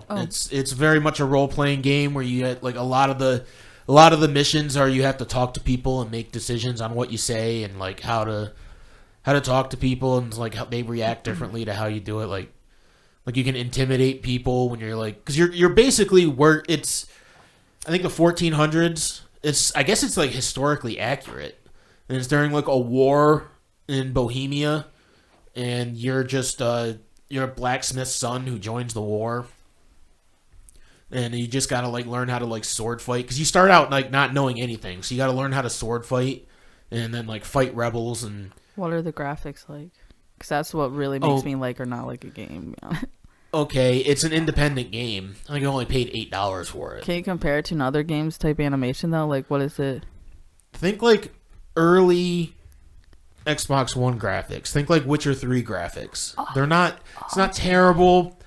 Oh. It's very much a role playing game where you get like a lot of the missions are you have to talk to people and make decisions on what you say and like how to talk to people and like how they react differently to how you do it. Like you can intimidate people when you're like because you're basically it's I think the 1400s. I guess it's like historically accurate, and it's during like a war in Bohemia, and you're just you're a blacksmith's son who joins the war, and you just gotta like learn how to like sword fight because you start out like not knowing anything, so you gotta learn how to sword fight, and then like fight rebels and. What are the graphics like? Because that's what really makes me like or not like a game. Okay, it's an independent game. I think I only paid $8 for it. Can you compare it to another games type animation though? Like what is it? Think like early Xbox One graphics. Think like Witcher 3 graphics. They're not. It's not terrible.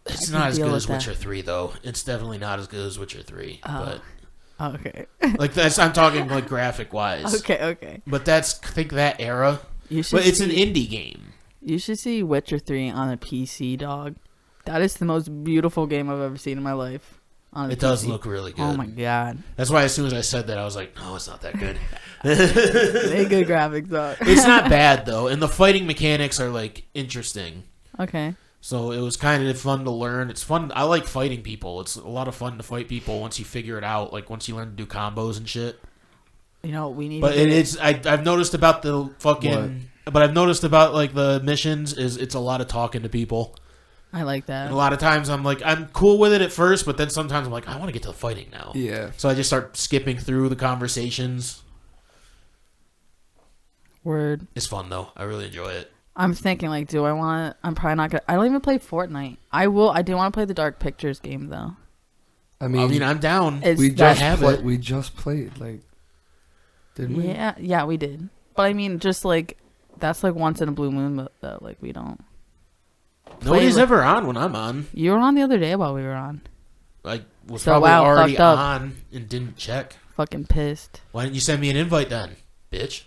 It's not as good as Witcher 3 though. It's definitely not as good as Witcher 3. But Okay. like that's I'm talking like graphic wise. Okay. But think that era. But it's an indie game. You should see Witcher 3 on a PC, dog. That is the most beautiful game I've ever seen in my life. It does look really good. Oh my god. That's why as soon as I said that, I was like, no, it's not that good. They good graphics, though. It's not bad, though. And the fighting mechanics are, like, interesting. Okay. So it was kind of fun to learn. It's fun. I like fighting people. It's a lot of fun to fight people once you figure it out. Like, once you learn to do combos and shit. You know, we need But I've noticed about the fucking... What? But I've noticed about, like, the missions is it's a lot of talking to people. I like that. And a lot of times I'm like, I'm cool with it at first, but then sometimes I'm like, I want to get to the fighting now. Yeah. So I just start skipping through the conversations. Word. It's fun, though. I really enjoy it. I'm thinking, like, do I want to... I'm probably not going to... I don't even play Fortnite. I do want to play the Dark Pictures game, though. I mean I'm down. we just played, like, didn't we? Yeah, we did. But I mean, just, like, that's, like, once in a blue moon, but, like, we don't... Nobody's ever on when I'm on. You were on the other day while we were on. I was So, probably wow, already fucked up. on and didn't check. Fucking pissed. Why didn't you send me an invite then, bitch?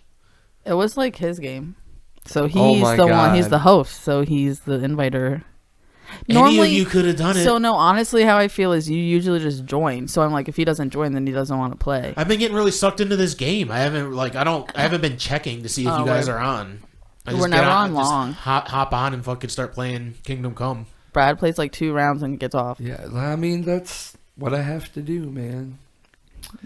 It was, like, his game. So he's my the one. He's God. the host. So he's the inviter. Any of you could have done it. So no, honestly, how I feel is you usually just join. So I'm like, if he doesn't join, then he doesn't want to play. I've been getting really sucked into this game. I haven't been checking to see if you guys are on. We're never on long. Hop on and fucking start playing Kingdom Come. Brad plays like 2 rounds and gets off. Yeah, I mean that's what I have to do, man.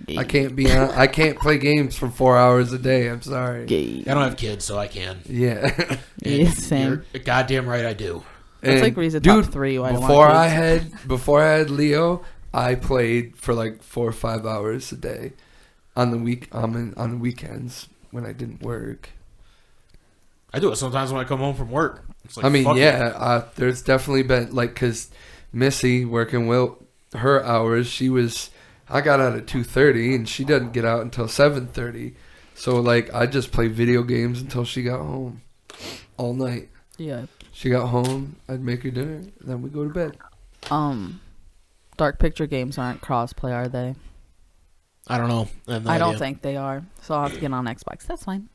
Gay. I can't play games for 4 hours a day. I'm sorry. Gay. I don't have kids, so I can. Yeah. Yeah, same. You're goddamn right, I do. It's like reason top 3. Why Before I had Leo, I played for like 4 or 5 hours a day on the on the weekends when I didn't work. I do it sometimes when I come home from work. It's like, I mean, fuck yeah, there's definitely been like because Missy working her hours, I got out at 2:30 and she doesn't get out until 7:30. So like I just play video games until she got home all night. Yeah. She got home, I'd make her dinner, then we go to bed. Dark picture games aren't cross-play, are they? I don't know. I don't think they are. So I'll have to get on Xbox. That's fine.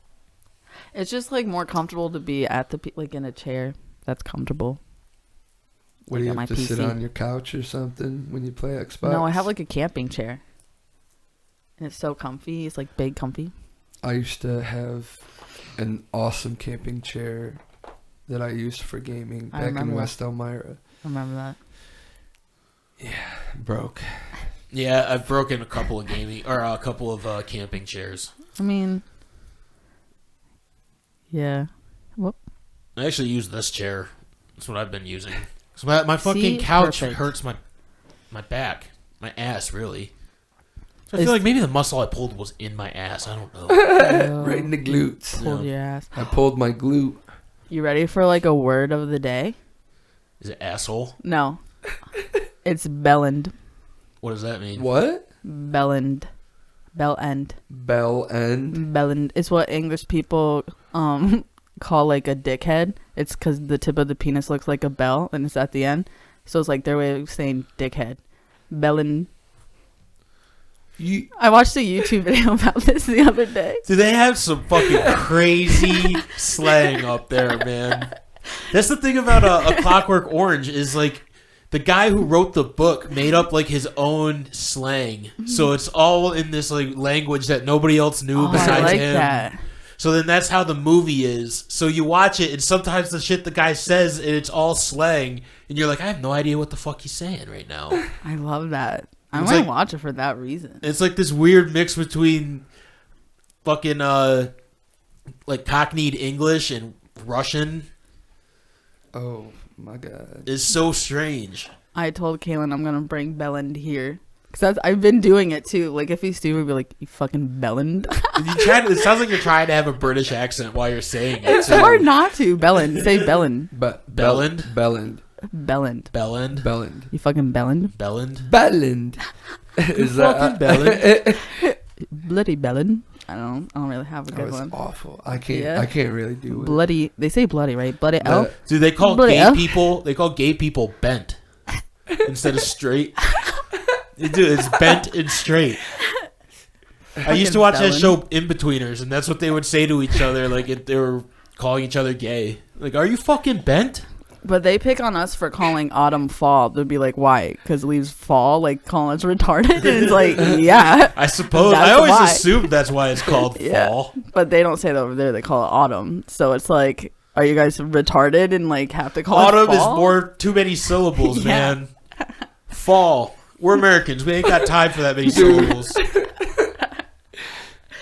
It's just like more comfortable to be at like in a chair. That's comfortable. What do you Like have to sit on your couch or something when you play Xbox? No, I have like a camping chair. And it's so comfy. It's like big comfy. I used to have an awesome camping chair that I used for gaming back in West Elmira. I remember that. Yeah, broke. Yeah, I've broken a couple of camping chairs. I mean, yeah. Whoop. I actually use this chair. That's what I've been using. So my fucking couch hurts my back. My ass, really. So I feel like maybe the muscle I pulled was in my ass. I don't know. Right in the glutes. Pulled your ass. I pulled my glute. You ready for like a word of the day? Is it asshole? No. It's bellend. What does that mean? What? Bellend. Bell end. Bell end. Bellend. It's what English people call like a dickhead. It's because the tip of the penis looks like a bell and it's at the end. So it's like their way of saying dickhead. Bellend. I watched a YouTube video about this the other day. Do they have some fucking crazy slang up there, man? That's the thing about a Clockwork Orange is like the guy who wrote the book made up like his own slang, so it's all in this like language that nobody else knew besides I like him. that. So then that's how the movie is. So you watch it, and sometimes the shit the guy says, and it's all slang, and you're like, I have no idea what the fuck he's saying right now. I love that. I It's might like- watch it for that reason. It's like this weird mix between fucking like Cockneyed English and Russian. Oh my god. It's so strange. I told Kaylin I'm gonna bring Bellend here because I've been doing it too. Like if he's stupid, be like, "You fucking Bellend." It sounds like you're trying to have a British accent while you're saying it. It's too. hard not to. Bellend. Say Bellend. Bellend? Bellend. Bellend. Bellend? Bellend. You fucking Bellend. Bellend? Bellend. Is Fucking Bellend? Bloody Bellend. I don't really have a That good was one. awful. I can't. Yeah. I can't really do it. Bloody. They say bloody, right? Bloody That- L. Dude, they call Bloody gay hell. people, bent instead of straight. Dude, it's bent and straight. I used to watch that Bellend. show In-Betweeners, and that's what they would say to each other, like if they were calling each other gay. Like, are you fucking bent? But they pick on us for calling autumn fall. They'd be like, why? Because leaves fall, like calling us retarded. And it's like, yeah. I suppose. That's I always why. assumed that's why it's called Yeah. fall. But they don't say that over there. They call it autumn. So it's like, are you guys retarded and like have to call Autumn it is fall? more too many syllables, Yeah. man. Fall. We're Americans. We ain't got time for that many syllables.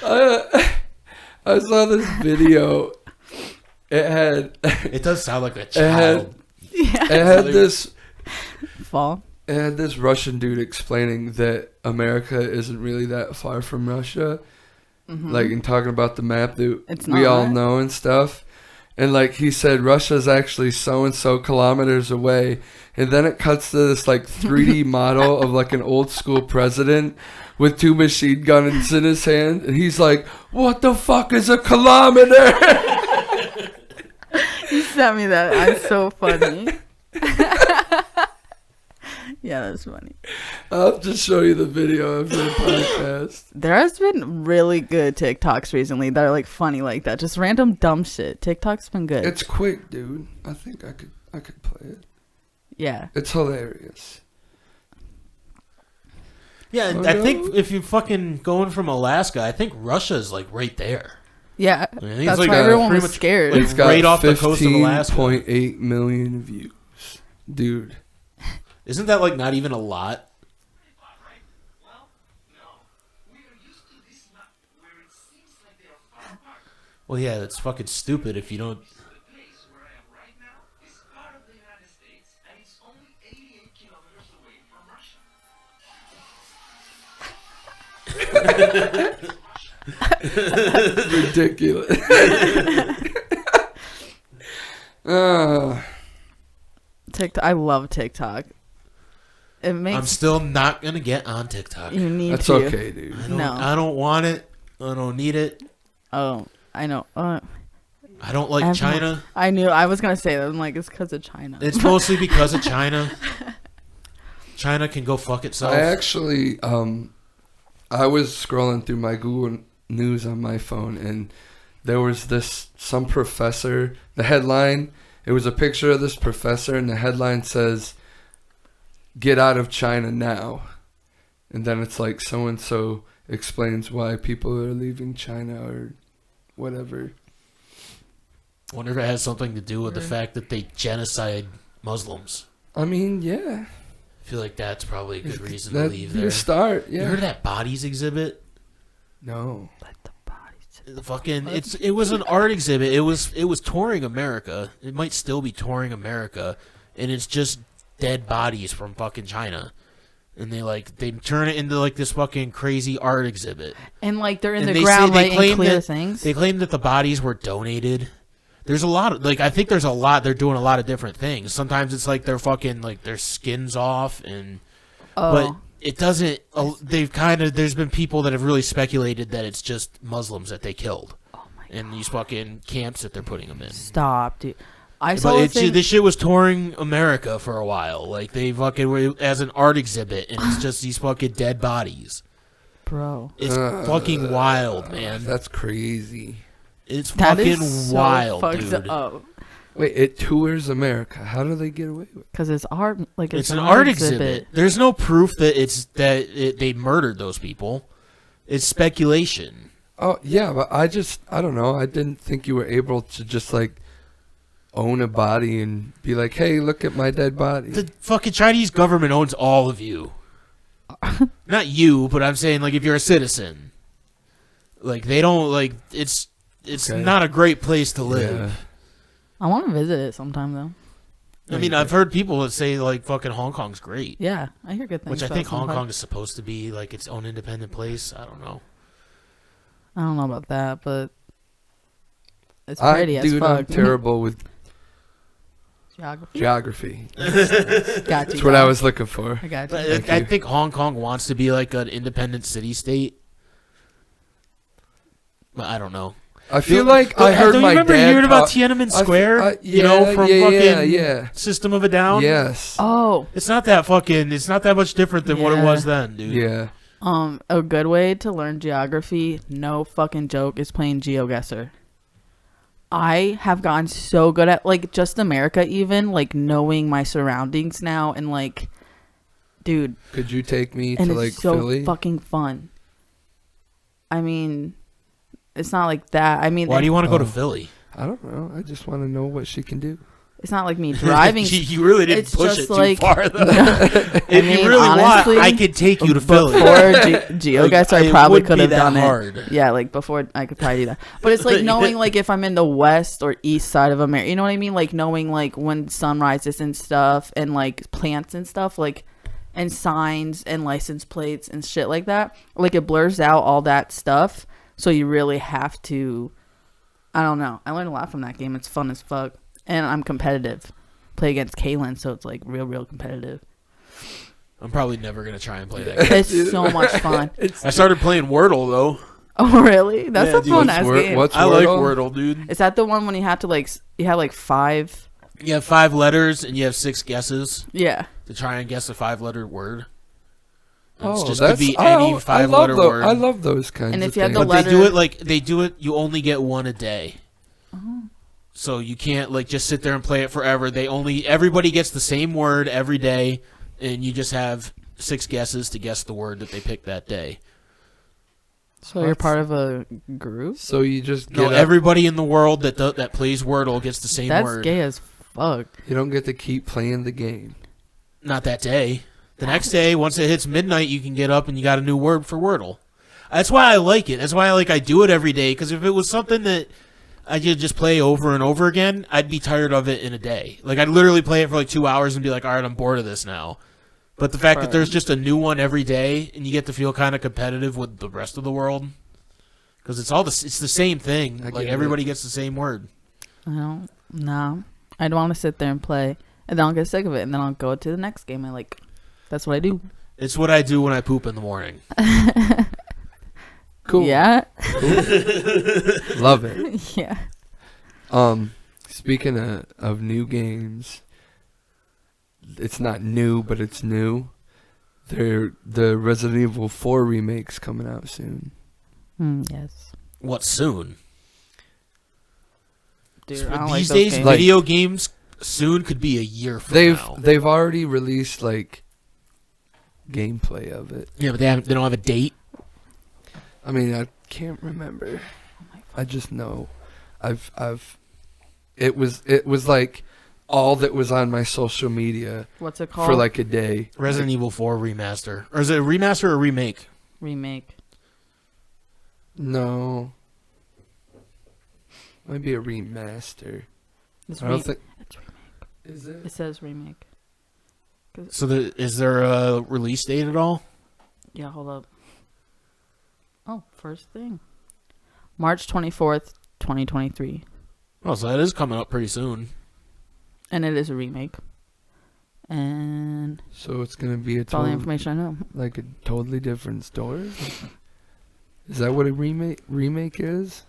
I saw this video. It had. It does sound like a It child. Yeah. It had this. Fall. It had this Russian dude explaining that America isn't really that far from Russia, like and talking about the map that It's we all not. know and stuff. And like he said, Russia's actually so and so kilometers away. And then it cuts to this like 3D model of like an old school president with 2 machine guns in his hand, and he's like, "What the fuck is a kilometer?" You sent me that. That's so funny. Yeah, that's funny. I'll just show you the video after the podcast. There has been really good TikToks recently that are like funny like that. Just random dumb shit. TikTok's been good. It's quick, dude. I think I could play it. Yeah. It's hilarious. Yeah, and I think if you're fucking going from Alaska, I think Russia's like right there. Yeah. I think it's That's like why everyone pretty was much scared. like It's got right off the coast of Alaska. 15.8 million views, dude. Isn't that like not even a lot? Well, yeah, that's fucking stupid if you don't. Ridiculous. TikTok. I love TikTok. It makes I'm still not gonna get on TikTok. you need That's to. okay, dude. No. I don't want it. I don't need it. Oh, I know. I don't like I have China. I knew I was gonna say that. I'm like, it's because of China. It's mostly because of China. China can go fuck itself. I actually, I was scrolling through my Google News on my phone, and there was some professor. The headline, it was a picture of this professor, and the headline says, "Get out of China now." And then it's like so and so explains why people are leaving China or whatever. Wonder if it has something to do with the fact that they genocide Muslims. I mean, yeah. I feel like that's probably a good reason to That'd leave be there. a start, You yeah. heard of that bodies exhibit? No. Let the bodies. The fucking it was an art exhibit. It was touring America. It might still be touring America, and it's just dead bodies from fucking China. and they turn it into like this fucking crazy art exhibit. And like they're in And the they ground say they right claim and clear that- things. They claim that the bodies were donated. There's a lot of I think there's a lot. They're doing a lot of different things. Sometimes it's like they're fucking like their skins off, and but it doesn't. There's been people that have really speculated that it's just Muslims that they killed, in these fucking camps that they're putting them in. Stop, dude. I saw This shit was touring America for a while. Like they fucking were as an art exhibit, and it's just these fucking dead bodies. Bro. It's fucking wild, man. That's crazy. It's That fucking is so wild, fucked dude. up. Wait, it tours America. How do they get away with it? Because it's art. Like It's an art exhibit. There's no proof that they murdered those people. It's speculation. Oh, yeah, but I don't know. I didn't think you were able to just, like, own a body and be like, hey, look at my dead body. The fucking Chinese government owns all of you. Not you, but I'm saying, like, if you're a citizen. Like, they don't, like, it's Okay. not a great place to live. Yeah. I want to visit it sometime though. I mean, I've heard people that say, like, fucking Hong Kong's great. Yeah, I hear good things. Which I about think Hong Shanghai. Kong is supposed to be, like, its own independent place. I don't know. I don't know about that, but it's pretty as Dude, fuck. I'm terrible with Geography. geography. Got you. That's what I was looking for. I got you. But Thank I you. think Hong Kong wants to be, like, an independent city-state. But I don't know. I feel like I heard Don't my you remember dad hearing about talk- Tiananmen Square? yeah, from yeah, fucking yeah. System of a Down? Yes. Oh, It's not that much different than what it Yeah. was then, dude. Yeah. a good way to learn geography, no fucking joke, is playing GeoGuessr. I have gotten so good at, like, just America even, like, knowing my surroundings now, and, like, dude, Could you take me and to, it's like, so Philly? fucking fun. I mean, it's not like that. I mean, Why do you want to go to Oh. Philly? I don't know. I just want to know what she can do. it's not like me driving. you really didn't It's push just it like- too far, though. I If mean, you really honestly, want, I could take you to Philly. Before GeoGuessr, I it probably wouldn't could be have that done hard. it. Yeah, like before, I could probably do that. But it's like knowing, like, if I'm in the west or east side of America, you know what I mean? Like knowing, like, when sun rises and stuff, and like plants and stuff, like, and signs and license plates and shit like that. Like, it blurs out all that stuff, so you really have to. I don't know. I learned a lot from that game. It's fun as fuck, and I'm competitive. Play against Kaylin, so it's like real competitive. I'm probably never going to try and play that game. It's so much fun. I started playing Wordle, though. Oh, really? That's Yeah, a dude, fun what's ass Word- game. what's I like Wordle? Wordle, dude. Is that the one when you have to, like, you have like 5? You have 5 letters, and you have 6 guesses Yeah. to try and guess a 5-letter word. Oh, Just that's could be I any love 5-letter word. I love those kinds And of if you have things. the But letter- they do it. You only get one a day. So you can't, like, just sit there and play it forever. Everybody gets the same word every day, and you just have 6 guesses to guess the word that they picked that day. So you're part of a group? So you just get No, up- everybody in the world that plays Wordle gets the same That's word. gay as fuck. You don't get to keep playing the game. Not that day. The next day, once it hits midnight, you can get up and you got a new word for Wordle. That's why I like it. That's why I do it every day. Because if it was something that I could just play over and over again, I'd be tired of it in a day. Like, I'd literally play it for like 2 hours and be like, all right, I'm bored of this now. But the fact that there's just a new one every day, and you get to feel kind of competitive with the rest of the world, because it's the same thing. I Like, get everybody gets the same word. I don't know. I don't want to sit there and play, and then I'll get sick of it, and then I'll go to the next game. That's what I do. It's what I do when I poop in the morning. Cool. Yeah. Love it. Yeah. Speaking of new games, it's not new, but it's new. The Resident Evil 4 remake's coming out soon. Yes. What, soon? Dude, I don't like These those days, games. video games soon could be a year from now. They've already released like gameplay of it. Yeah, but they don't have a date. I mean, I can't remember. I just know it was like all that was on my social media What's it called? for like a day. Resident Evil 4 remaster. Or is it a remaster or a remake? Remake. No. Might be a remaster. It's I don't think. It's remake. Is it? It says remake. So is there a release date at all? Yeah, hold up. Oh, first thing. March 24th, 2023. Oh, so that is coming up pretty soon. And it is a remake. And So it's gonna be that's all the information I know. like a totally different story. Is that what a remake is?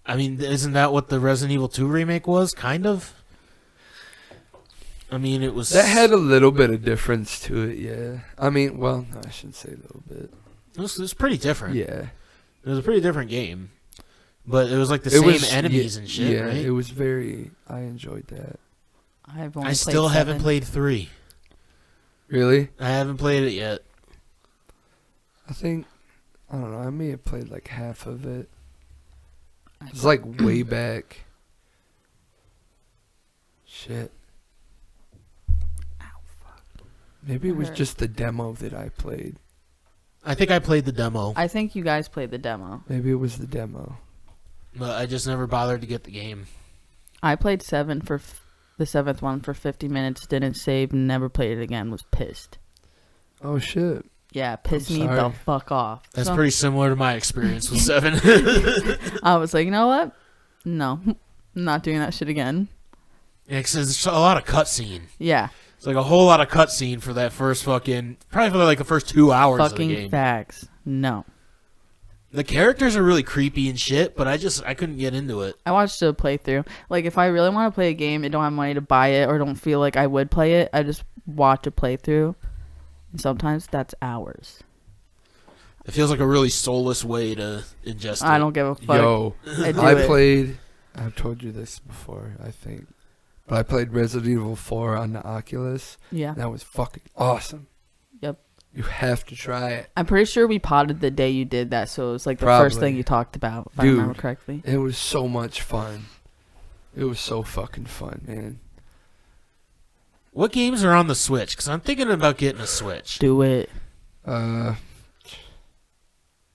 I mean, isn't that what the Resident Evil 2 remake was? Kind of. I mean, it was... That had a little bit of difference to it, yeah. I mean, well, no, I shouldn't say a little bit. It was pretty different. Yeah. It was a pretty different game. But it was like the same enemies and shit, yeah, right? it was very... I enjoyed that. I still haven't played 3. Really? I haven't played it yet. I think... I don't know, I may have played like half of it. It's like way back. Shit. Ow, fuck. Maybe it was Hurt. just the demo that I played. I think I played the demo. I think you guys played the demo. Maybe it was the demo. But I just never bothered to get the game. I played 7 for the 7th one for 50 minutes, didn't save, never played it again, was pissed. Oh, shit. Yeah, pissed me sorry. the fuck off. That's So, pretty similar to my experience with 7. I was like, you know what? No, I'm not doing that shit again. Yeah, 'cause there's a lot of cutscene. Yeah, It's like a whole lot of cutscene for that first probably for like the first 2 hours of the fucking game. facts. No. The characters are really creepy and shit, but I couldn't get into it. I watched a playthrough. Like, if I really want to play a game and don't have money to buy it or don't feel like I would play it, I just watch a playthrough. And sometimes that's hours. It feels like a really soulless way to ingest it. I don't give a fuck. Yo, I do I it. played... I've told you this before, I think. But I played Resident Evil 4 on the Oculus. Yeah. That was fucking awesome. Yep. You have to try it. I'm pretty sure we potted the day you did that, so it was like the Probably. first thing you talked about, if I Dude. remember correctly. It was so much fun. It was so fucking fun, man. What games are on the Switch? Because I'm thinking about getting a Switch. Do it.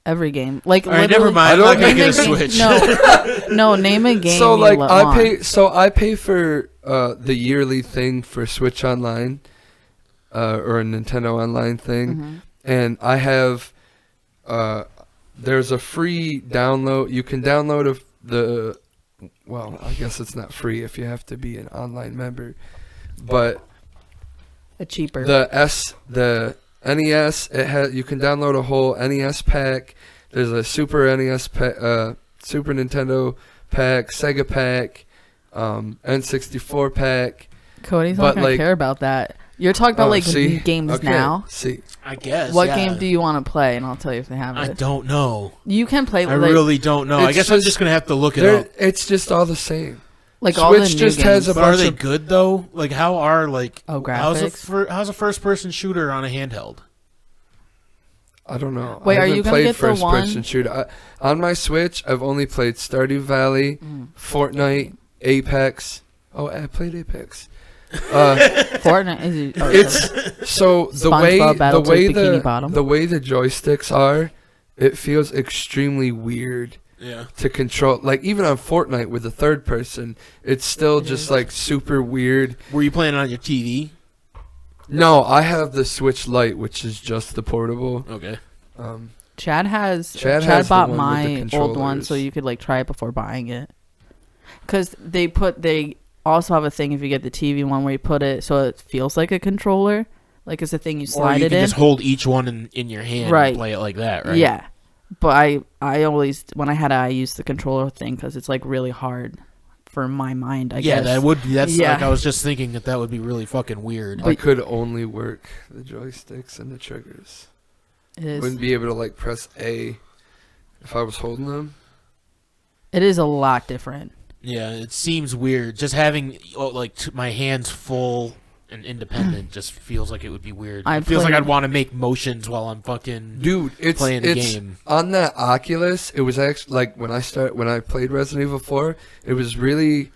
Every game. Like, All right, literally- never mind. I'm not gonna Name get a game- Switch. No, name a game. So you like want. I pay for the yearly thing for Switch Online, or a Nintendo Online thing, Mhm. and I have there's a free download. You can download well, I guess it's not free if you have to be an online member, but A cheaper. the NES, you can download a whole NES pack. There's a Super NES pack, Super Nintendo pack, Sega pack, N64 pack. Cody's but, not gonna like- care about that. You're talking about see? games Okay, now. See, I guess. What yeah. game do you want to play? And I'll tell you if they have I it. don't know. You can play. I like, really don't know. I It's guess I'm just- just going to have to look it up. it's just all the same. like all the new Switch just games. has a But are bunch they of- good, though? Like, how are, like... Oh, How's graphics. how's a first-person shooter on a handheld? I don't know. Wait, I are you haven't gonna played get the first-person one- shooter. On my Switch, I've only played Stardew Valley, Mm. Fortnite, Apex. Oh, I played Apex. Fortnite is. Oh, It's so the SpongeBob Battle to Bikini Bottom. the way the joysticks are, it feels extremely weird Yeah. to control. Like even on Fortnite with the third person, it's still It just is. like super weird. Were you playing on your TV? No, I have the Switch Lite, which is just the portable. Okay. Chad has. Chad Chad has the bought one with the my old one, so controllers. you could like try it before buying it. Because they also have a thing if you get the TV one where you put it so it feels like a controller, like it's a thing you Or slide you it can in. just hold each one in your hand Right. and play it like that, right? Yeah, but I always when I used the controller thing because it's like really hard for my mind. I Yeah, guess. that would be. That's Yeah. like I was just thinking that would be really fucking weird. I could only work the joysticks and the triggers. It is. Wouldn't be able to like press A if I was holding them. It is a lot different. Yeah, it seems weird. Just having my hands full and independent just feels like it would be weird. I It feels like played- I'd want to make motions while I'm fucking Dude, it's playing the it's game. on that Oculus. It was actually like when I played Resident Evil 4, it was really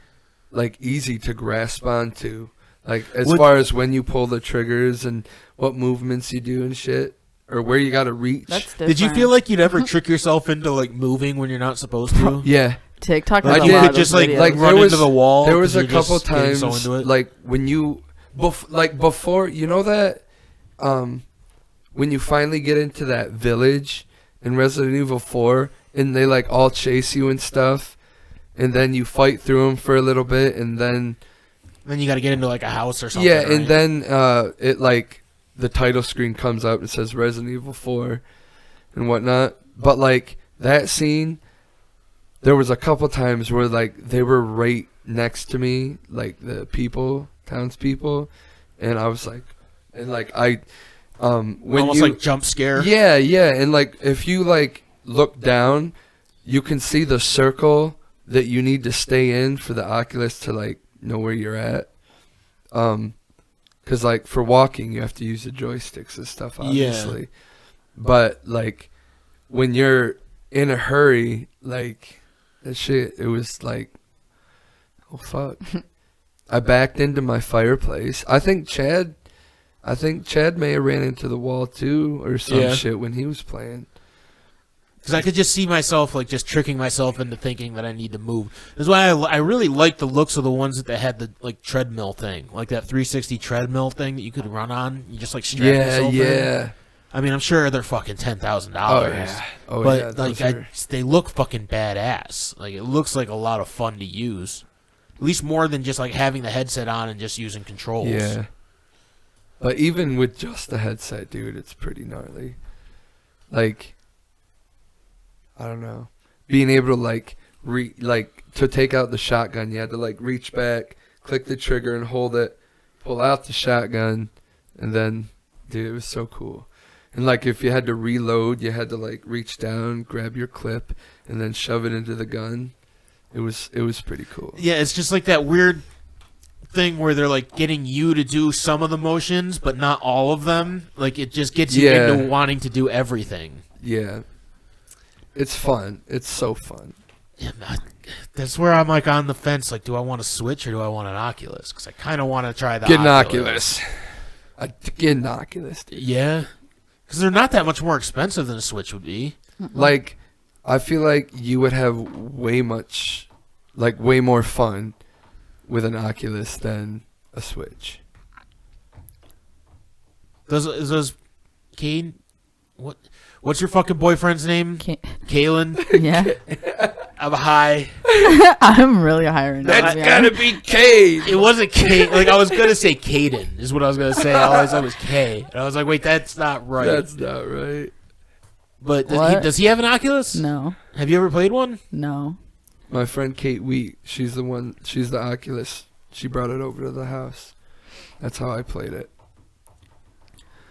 like easy to grasp onto. Like as far as when you pull the triggers and what movements you do and shit, or where you got to reach. That's different. Did you feel like you'd ever trick yourself into like moving when you're not supposed to? Yeah, TikTok? I has a did. lot of Just those like videos. like run there was into the wall. There was 'cause a you're just couple getting times so into it? like when you before, you know that when you finally get into that village in Resident Evil 4 and they like all chase you and stuff, and then you fight through them for a little bit, and then you got to get into like a house or something. Yeah, right? and then it like the title screen comes up and says Resident Evil 4 and whatnot. But like that scene, there was a couple times where like they were right next to me, like the townspeople, and I was like, and like I, when almost like jump scare. Yeah, and like if you like look down, you can see the circle that you need to stay in for the Oculus to like know where you're at. Cause like for walking, you have to use the joysticks and stuff, obviously. Yeah. But like when you're in a hurry, like that shit, it was like, oh fuck. I backed into my fireplace. I think Chad may have ran into the wall too or some shit when he was playing. Because I could just see myself like just tricking myself into thinking that I need to move. That's why I really like the looks of the ones that had the like treadmill thing, like that 360 treadmill thing that you could run on. You just like strap yourself in. I mean, I'm sure they're fucking $10,000. But like they look fucking badass. Like it looks like a lot of fun to use. At least more than just like having the headset on and just using controls. Yeah. But even with just the headset, dude, it's pretty gnarly. Like, I don't know. Being able to to take out the shotgun, you had to like reach back, click the trigger and hold it, pull out the shotgun, and then, dude, it was so cool. And like if you had to reload, you had to like reach down, grab your clip, and then shove it into the gun. It was pretty cool. Yeah, it's just like that weird thing where they're like getting you to do some of the motions, but not all of them. Like it just gets you into wanting to do everything. Yeah. It's fun. It's so fun. Yeah, that's where I'm like on the fence. Like, do I want a Switch or do I want an Oculus? Because I kind of want to try the Oculus. Get an Oculus, dude. Yeah, because they're not that much more expensive than a Switch would be. Like, I feel like you would have way more fun with an Oculus than a Switch. Does Kane? What's your fucking boyfriend's name? Kalen? Yeah. I'm high. I'm really high right now. That's gotta be Kane. It wasn't Kane. Like, I was going to say Caden is what I was going to say. I always thought it was K. And I was like, wait, that's not right. That's not right. But does he have an Oculus? No. Have you ever played one? No. My friend Kate Wheat, she's the Oculus. She brought it over to the house. That's how I played it.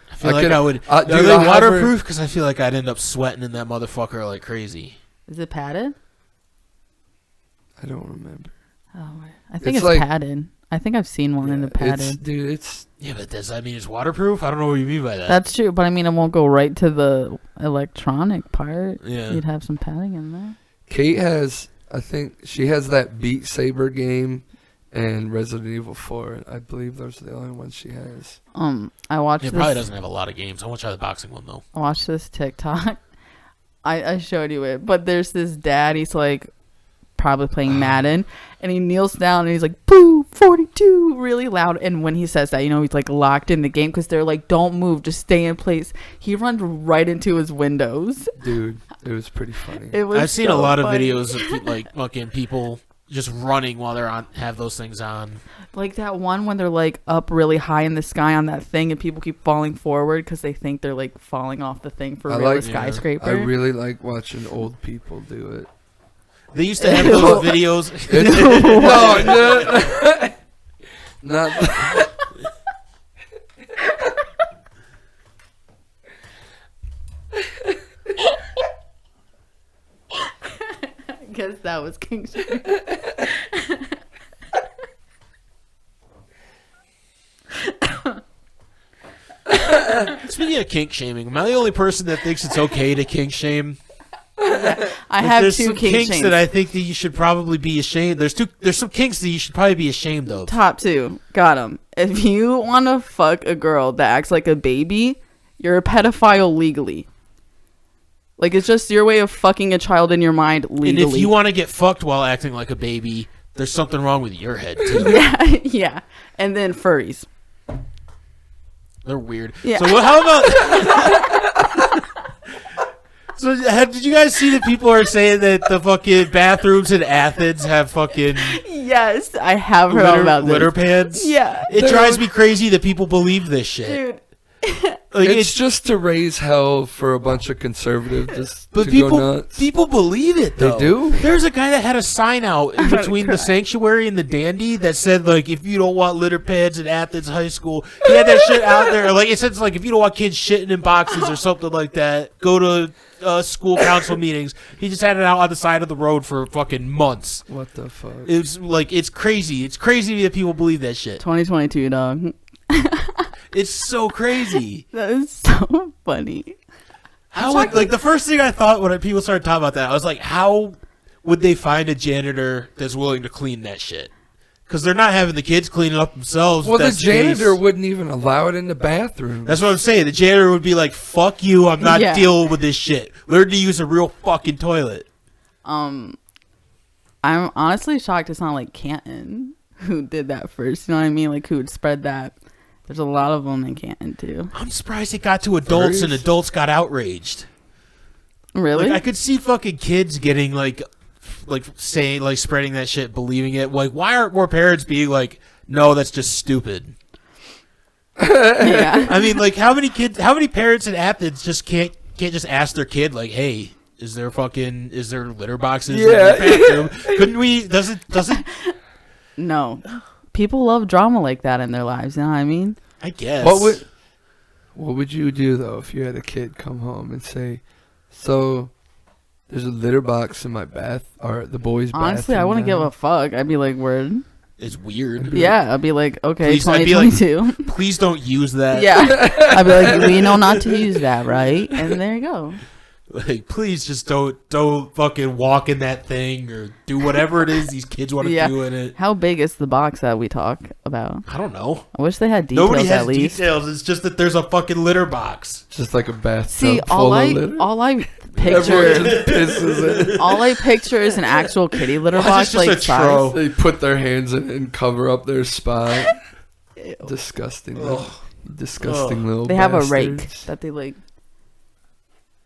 I feel like I would. Are they waterproof? Because I feel like I'd end up sweating in that motherfucker like crazy. Is it padded? I don't remember. Oh, I think it's like, padded. I think I've seen one in the padded. Yeah, but does that mean it's waterproof? I don't know what you mean by that. That's true, but I mean it won't go right to the electronic part. Yeah, you'd have some padding in there. Kate has, I think she has that Beat Saber game and Resident Evil 4. I believe those are the only ones she has. I watched. It probably doesn't have a lot of games. I want to try the boxing one though. I watched this TikTok. I showed you it, but there's this dad. He's like probably playing Madden, and he kneels down and he's like, "Boo, 42," really loud. And when he says that, you know, he's like locked in the game because they're like, "Don't move, just stay in place." He runs right into his windows. Dude, it was pretty funny. I've seen a lot of videos of like fucking people just running while they're have those things on. Like that one when they're like up really high in the sky on that thing and people keep falling forward because they think they're like falling off the thing for a skyscraper. I really like watching old people do it. They used to have those videos. No, not. I guess that was king shaming. Speaking of kink shaming, am I the only person that thinks it's okay to kink shame? I have there's two some kink kinks shames that I think that you should probably be ashamed. There's some kinks that you should probably be ashamed of. Top two, got them. If you want to fuck a girl that acts like a baby, you're a pedophile legally. Like it's just your way of fucking a child in your mind legally. And if you want to get fucked while acting like a baby, there's something wrong with your head too. Yeah. And then furries. They're weird. Yeah. So how about? So did you guys see that people are saying that the fucking bathrooms in Athens have fucking Yes, I have heard about this. litter pads? Yeah. It drives me crazy that people believe this shit. Dude. Like, It's just to raise hell for a bunch of conservatives but to people go nuts. people believe it though. They do? There's a guy that had a sign out in gonna between cry. the sanctuary and the dandy that said like, if you don't want litter pads in Athens High School, he had that shit out there. Like it says like, if you don't want kids shitting in boxes or something like that, go to school council meetings. He just had it out on the side of the road for fucking months. What the fuck? It's like it's crazy. It's crazy that people believe that shit. 2022, dog. It's so crazy. That is so funny. How would, like the first thing I thought when people started talking about that, I was like, how would they find a janitor that's willing to clean that shit? Because they're not having the kids clean it up themselves. Well, the That's janitor case. wouldn't even allow it in the bathroom. That's what I'm saying. The janitor would be like, "Fuck you! I'm not Yeah. dealing with this shit. Learn to use a real fucking toilet." I'm honestly shocked it's not like Canton who did that first. You know what I mean? Like who would spread that. There's a lot of them in Canton too. I'm surprised it got to adults and adults got outraged. Really? Like I could see fucking kids getting like saying like spreading that shit, believing it. Like why aren't more parents being like, "No, that's just stupid." Yeah. I mean, like how many parents in Athens just can't just ask their kid like, "Hey, is there litter boxes in your bathroom?" Couldn't we? Doesn't No. People love drama like that in their lives, you know what I mean? I guess. What would you do though if you had a kid come home and say, "So, there's a litter box in my bath or the boys' bathroom"? Honestly, I wouldn't give a fuck. I'd be like, word. It's weird. Yeah, I'd be like, okay, Please, I'd be like, 2022. Please don't use that. Yeah. I'd be like, we know not to use that, right? And there you go. Like, please just don't fucking walk in that thing or do whatever it is these kids want to Yeah. do in it. How big is the box that we talk about? I don't know. I wish they had details Nobody has at least. details. It's just that there's a fucking litter box. Just like a bathtub See, full of litter. all I Everyone picture, just pisses in. all I picture is an actual kitty litter Why is box, it just like a trough? size. They put their hands in it and cover up their spot. Disgusting. Disgusting little They have a rake bastards. that they like.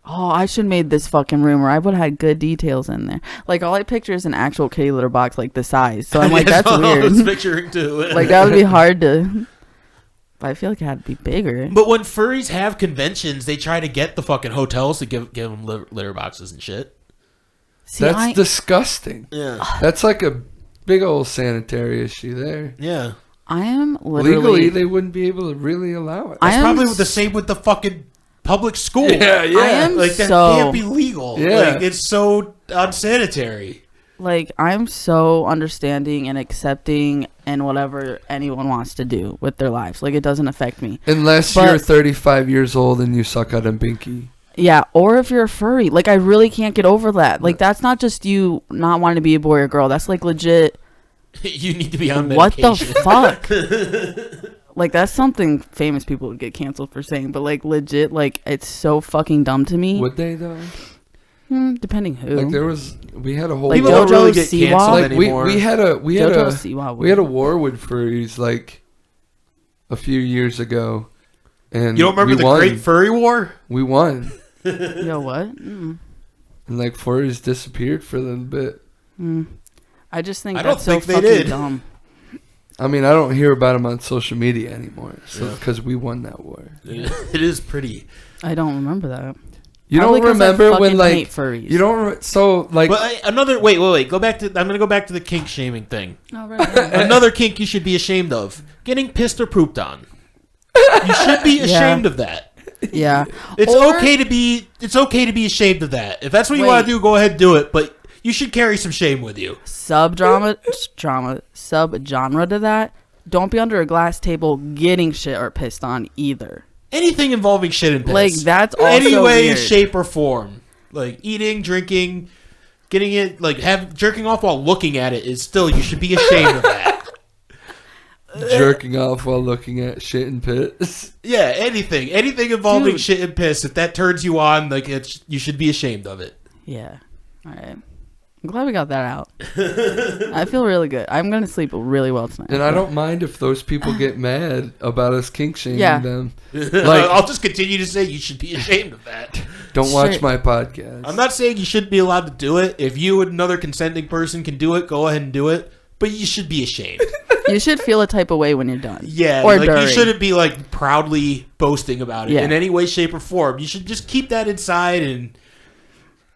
Oh, I should have made this fucking room, or I would have had good details in there. Like all I picture is an actual kitty litter box, like the size. So I'm like, that's all I was weird. picturing too. Like that would be hard to. But I feel like it had to be bigger. But when furries have conventions, they try to get the fucking hotels to give them litter boxes and shit. See, That's disgusting. Yeah. That's like a big old sanitary issue there. Yeah. I am Legally, literally. they wouldn't be able to really allow it. I That's am probably the same with the fucking public school. Yeah, yeah. I am Like that so can't be legal. Yeah. Like it's so unsanitary. like I'm so understanding and accepting and whatever anyone wants to do with their lives. Like it doesn't affect me. Unless But- you're 35 years old and you suck at a binky. Yeah, or if you're a furry. Like I really can't get over that. Like that's not just you not wanting to be a boy or girl. That's like legit. You need to be on What the medication. fuck? Like that's something famous people would get canceled for saying, but like legit, like it's so fucking dumb to me. Would they though? Depending who. Like we had a whole Like People war. don't really JoJo get Siwa? canceled Like anymore. we had a JoJo Siwa we had a war with furries like a few years ago, and You don't remember we the won. Great Furry War? We won, Yo, what? Mm. and like furries disappeared for a little bit. I just think I don't that's so think they fucking did. dumb. I mean, I don't hear about them on social media anymore, so because we won that war. It is pretty. I don't remember that. You Probably don't 'cause I remember when fucking hate like furries. you don't so like But wait. Go back to. I'm gonna go back to the kink shaming thing. Oh, right. Another kink you should be ashamed of: getting pissed or pooped on. You should be ashamed of that. Yeah. It's Or- okay to be. It's okay to be ashamed of that. If that's what you Wait. want to do, go ahead and do it. But you should carry some shame with you. sub genre to that. Don't be under a glass table getting shit or pissed on either. Anything involving shit and piss. Like that's also Any way, weird. shape, or form. Like eating, drinking, getting it, like jerking off while looking at it is still. You should be ashamed of that. jerking off while looking at shit and piss. Yeah, anything involving Dude. shit and piss. If that turns you on, like you should be ashamed of it. Yeah. All right. I'm glad we got that out. I feel really good. I'm going to sleep really well tonight. And I don't mind if those people get mad about us kink shaming them. Like, I'll just continue to say you should be ashamed of that. Don't watch my podcast. I'm not saying you shouldn't be allowed to do it. If you and another consenting person can do it, go ahead and do it. But you should be ashamed. You should feel a type of way when you're done. Yeah, or like during. You shouldn't be like proudly boasting about it in any way, shape, or form. You should just keep that inside and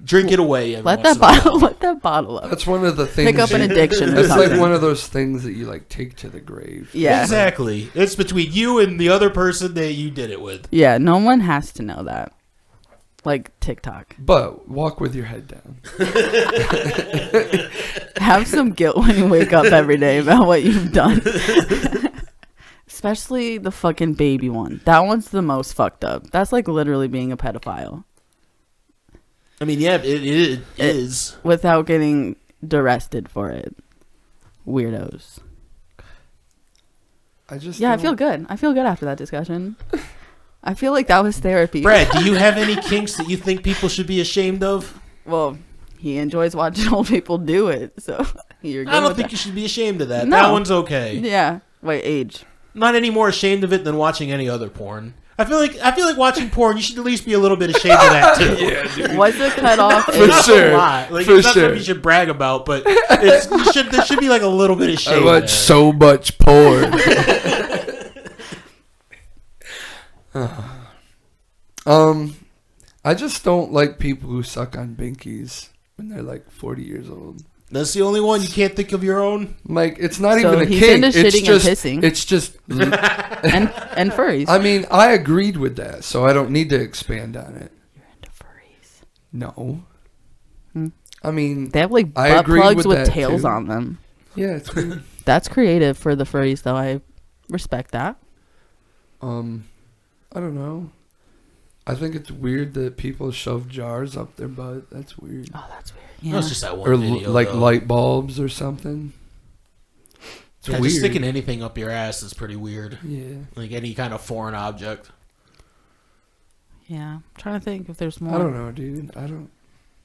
drink it away. Let that bottle up. That's one of the things. Pick up an addiction. It's like one of those things that you like take to the grave. Yeah, exactly. It's between you and the other person that you did it with. Yeah, no one has to know that. Like TikTok. But walk with your head down. Have some guilt when you wake up every day about what you've done. Especially the fucking baby one. That one's the most fucked up. That's like literally being a pedophile. I mean, yeah, it is. Without getting arrested for it. Weirdos. I feel good. I feel good after that discussion. I feel like that was therapy. Brad, do you have any kinks that you think people should be ashamed of? Well, he enjoys watching old people do it, so you're good. I don't think you should be ashamed of that. No. That one's okay. Yeah. Wait, age. Not any more ashamed of it than watching any other porn. I feel like watching porn, you should at least be a little bit ashamed of that too. Yeah, dude. What's the cutoff? For sure. A lot. Like, For it's not sure. something you should brag about, but there should be like a little bit of shame. I watch so much porn. I just don't like people who suck on binkies when they're like 40 years old. That's the only one you can't think of your own. Like, it's not So even a he's kink. into It's shitting just, and pissing. it's just. and furries. I mean, I agreed with that, so I don't need to expand on it. You're into furries. No. Hmm. I mean, They have like I butt agreed plugs with with that, tails too. on them. yeah, it's weird. That's creative for the furries, though. I respect that. I don't know. I think it's weird that people shove jars up their butt. That's weird. Oh, that's weird. Yeah. Yeah. It's just that one Or video, like though. light bulbs or something. It's Yeah, weird. just sticking anything up your ass is pretty weird. Yeah. Like any kind of foreign object. Yeah. I'm trying to think if there's more. I don't know, dude. I don't.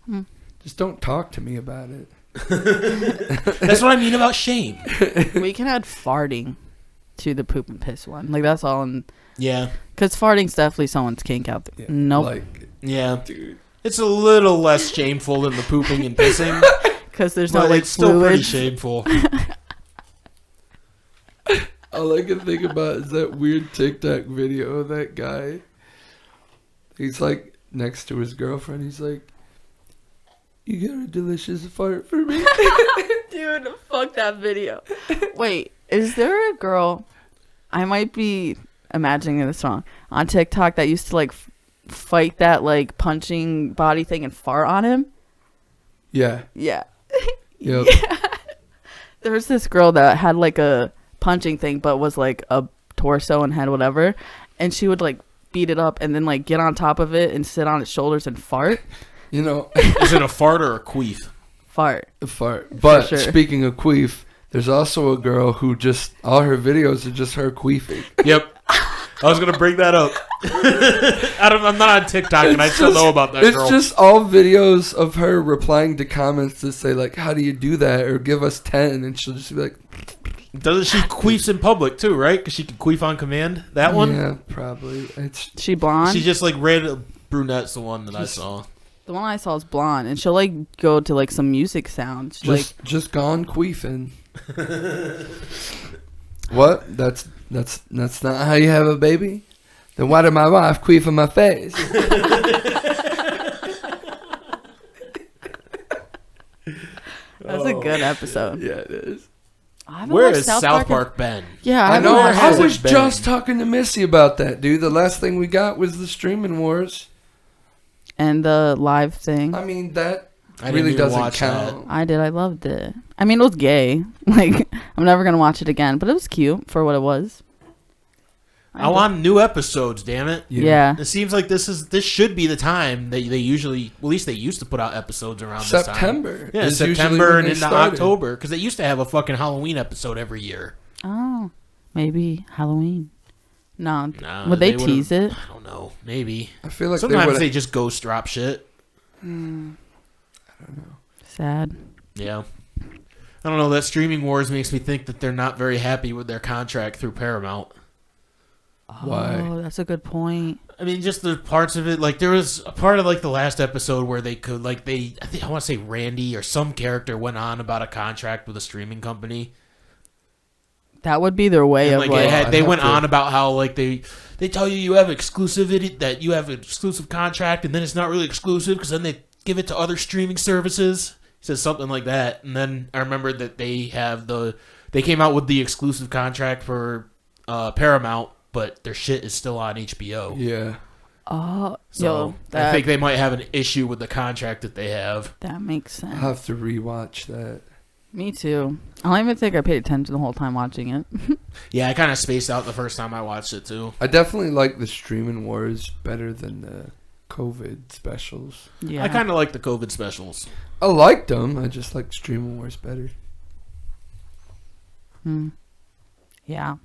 Hmm. Just don't talk to me about it. That's what I mean about shame. We can add farting to the poop and piss one. Like, that's all. Yeah. Because farting's definitely someone's kink out there. Yeah. Nope. Like, Yeah. dude. It's a little less shameful than the pooping and pissing. Because there's no, But like, it's still pretty fluids. shameful. All I can think about is that weird TikTok video of that guy. He's like next to his girlfriend. He's like, "You got a delicious fart for me." Dude, fuck that video. Wait, is there a girl, I might be imagining this wrong, on TikTok that used to like fight that like punching body thing and fart on him? Yeah. Yeah. Yep. There was this girl that had like a punching thing but was like a torso and had whatever, and she would like beat it up and then like get on top of it and sit on its shoulders and fart. You know, Is it a fart or a queef? Fart. a fart. But sure. speaking of queef, there's also a girl who just all her videos are just her queefing. Yep. I was going to bring that up. I'm not on TikTok, and I still know about that It's girl. just all videos of her replying to comments that say like, "How do you do that?" or "Give us 10," and she'll just be like, Doesn't she queefs in public, too, right? Because she can queef on command. That one? Yeah, probably. It's She blonde? She's just like red brunette's the one that I saw. The one I saw is blonde, and she'll like go to like some music sounds. just gone queefing. What? That's not how you have a baby? Then why did my wife queef in my face? That's a good episode. Yeah, it is. I haven't Where watched is South Park been? Yeah, I know. Where I has was it been? just talking to Missy about that, dude. The last thing we got was the streaming wars. And the live thing. I mean, that I didn't really even doesn't watch count. I did. I loved it. I mean, it was gay. Like, I'm never gonna watch it again, but it was cute for what it was. I want new episodes, damn it. Yeah. It seems like this should be the time that they usually, well, at least they used to put out episodes around this time. September. Yeah, is usually September when and they into started. October, because they used to have a fucking Halloween episode every year. Oh, maybe Halloween. No, Nah, would they would've- tease it? I don't know. Maybe. I feel like Sometimes they they would. just ghost drop shit. I don't know. sad. Yeah. I don't know. That streaming wars makes me think that they're not very happy with their contract through Paramount. Why? Oh, that's a good point. I mean, just the parts of it. Like, there was a part of, like, the last episode where they could, like, I want to say Randy or some character went on about a contract with a streaming company. That would be their way And, of, like, they went on about how, like, they tell you have exclusivity, that you have an exclusive contract, and then it's not really exclusive because then they give it to other streaming services. He says something like that. And then I remember that they came out with the exclusive contract for Paramount, but their shit is still on HBO. Yeah. Oh, So I think they might have an issue with the contract that they have. That makes sense. I'll have to rewatch that. Me too. I don't even think I paid attention the whole time watching it. Yeah, I kind of spaced out the first time I watched it too. I definitely like the streaming wars better than the COVID specials. Yeah. I kind of like the COVID specials. I liked them. I just like streaming wars better. Yeah.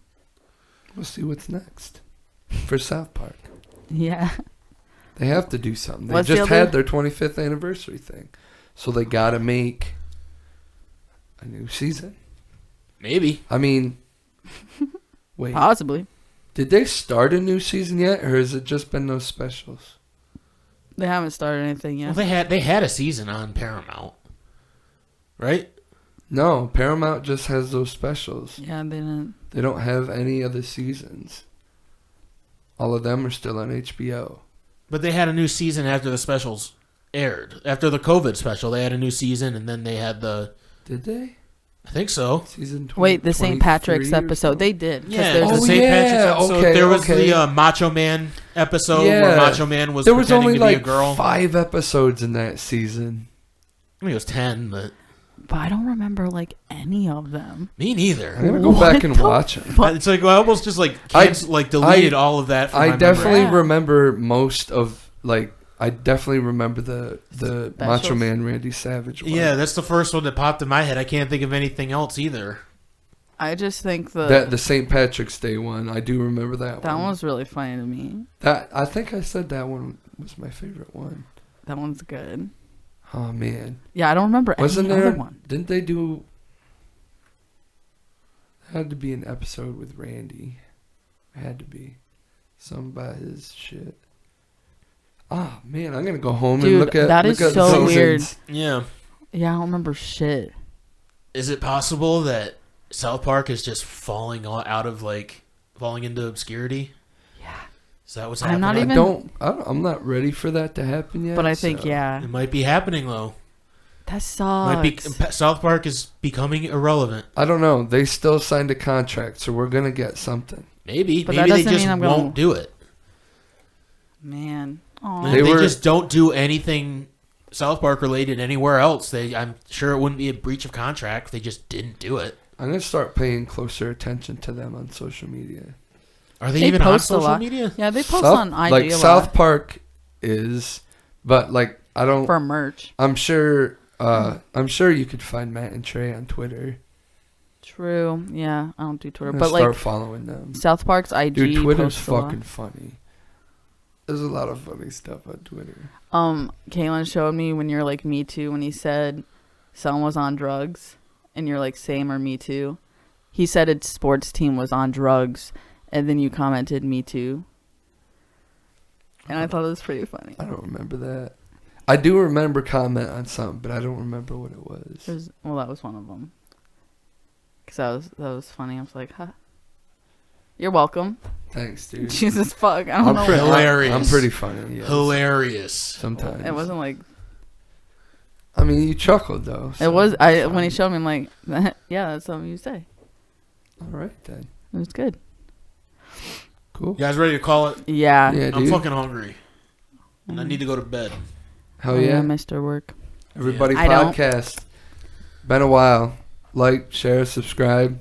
We'll see what's next for South Park. Yeah. They have to do something. They What's just the other- had their 25th anniversary thing. So they got to make a new season. Maybe. I mean, wait. Possibly. Did they start a new season yet, or has it just been those specials? They haven't started anything yet. Well, they had a season on Paramount, right? No, Paramount just has those specials. Yeah, they didn't. They don't have any other seasons. All of them are still on HBO. But they had a new season after the specials aired. After the COVID special, they had a new season, and then they had the... Did they? I think so. Season 20, Wait, the St. Patrick's 23 or episode. something? They did. 'cause Yeah, there's the a- St. Patrick's episode. okay, There was okay. the Macho Man episode where Yeah. Macho Man was There was pretending only to be like a girl. 5 episodes in that season. I mean, it was 10, but But I don't remember like any of them. me neither. I'm gonna go back and What the watch them. fuck? It's like I almost just like deleted all of that. From my I definitely Yeah. remember most of I definitely remember the Macho Specials? Man Randy Savage one. Yeah, that's the first one that popped in my head. I can't think of anything else either. I just think the St. Patrick's Day one. I do remember that that one. one was really funny to me. That I think I said that one was my favorite one. That one's good. Oh man, Yeah, I don't remember wasn't any there? other one. Didn't they do? There had to be an episode with Randy. It had to be some about his shit. Oh man, I'm gonna go home Dude, and look at that look is at so seasons. weird. Yeah. Yeah, I don't remember shit. Is it possible that South Park is just falling into obscurity? Yeah. Is that what's I'm happening? not even- I'm not ready for that to happen yet. But I think, so- yeah. It might be happening though. That sucks. South Park is becoming irrelevant. I don't know. They still signed a contract, so we're gonna get something. Maybe But that they doesn't just mean I'm gonna- won't do it. Man. Aw. If They they were- just don't do anything South Park related anywhere else, I'm sure it wouldn't be a breach of contract if they just didn't do it. I'm gonna start paying closer attention to them on social media. Are they They even on post a social lot. media? Yeah, they post South- on IG like a South lot Park is, but like I don't. for merch. I'm sure. I'm sure you could find Matt and Trey on Twitter. True. Yeah, I don't do Twitter, I'm but gonna start like following them. South Park's IG. Dude, Twitter's posts a lot. fucking funny. There's a lot of funny stuff on Twitter. Kaylin showed me when you're like me too when he said someone was on drugs and you're like same or me too. He said its sports team was on drugs and then you commented me too. And I thought it was pretty funny. I don't remember that. I do remember comment on something, but I don't remember what it was. Well, that was one of them. Cause that was funny. I was like, huh. You're welcome. Thanks, dude. Jesus fuck. I don't know. pretty- Hilarious. I'm pretty funny. Yes. Hilarious. Sometimes. It wasn't like I mean, you chuckled though. it so was. it's When fine. he showed me, I'm like, yeah, that's something you say. All right then. It was good. Cool. You guys ready to call it? Yeah. Yeah, I'm dude. fucking hungry. And I need to go to bed. Hell yeah. Mr. Work. Everybody I don't. podcast. Been a while. Like, share, subscribe,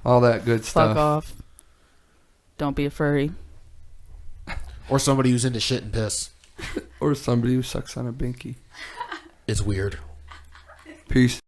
all that good Fuck stuff. off. Don't be a furry. Or somebody who's into shit and piss. Or somebody who sucks on a binky. It's weird. Peace.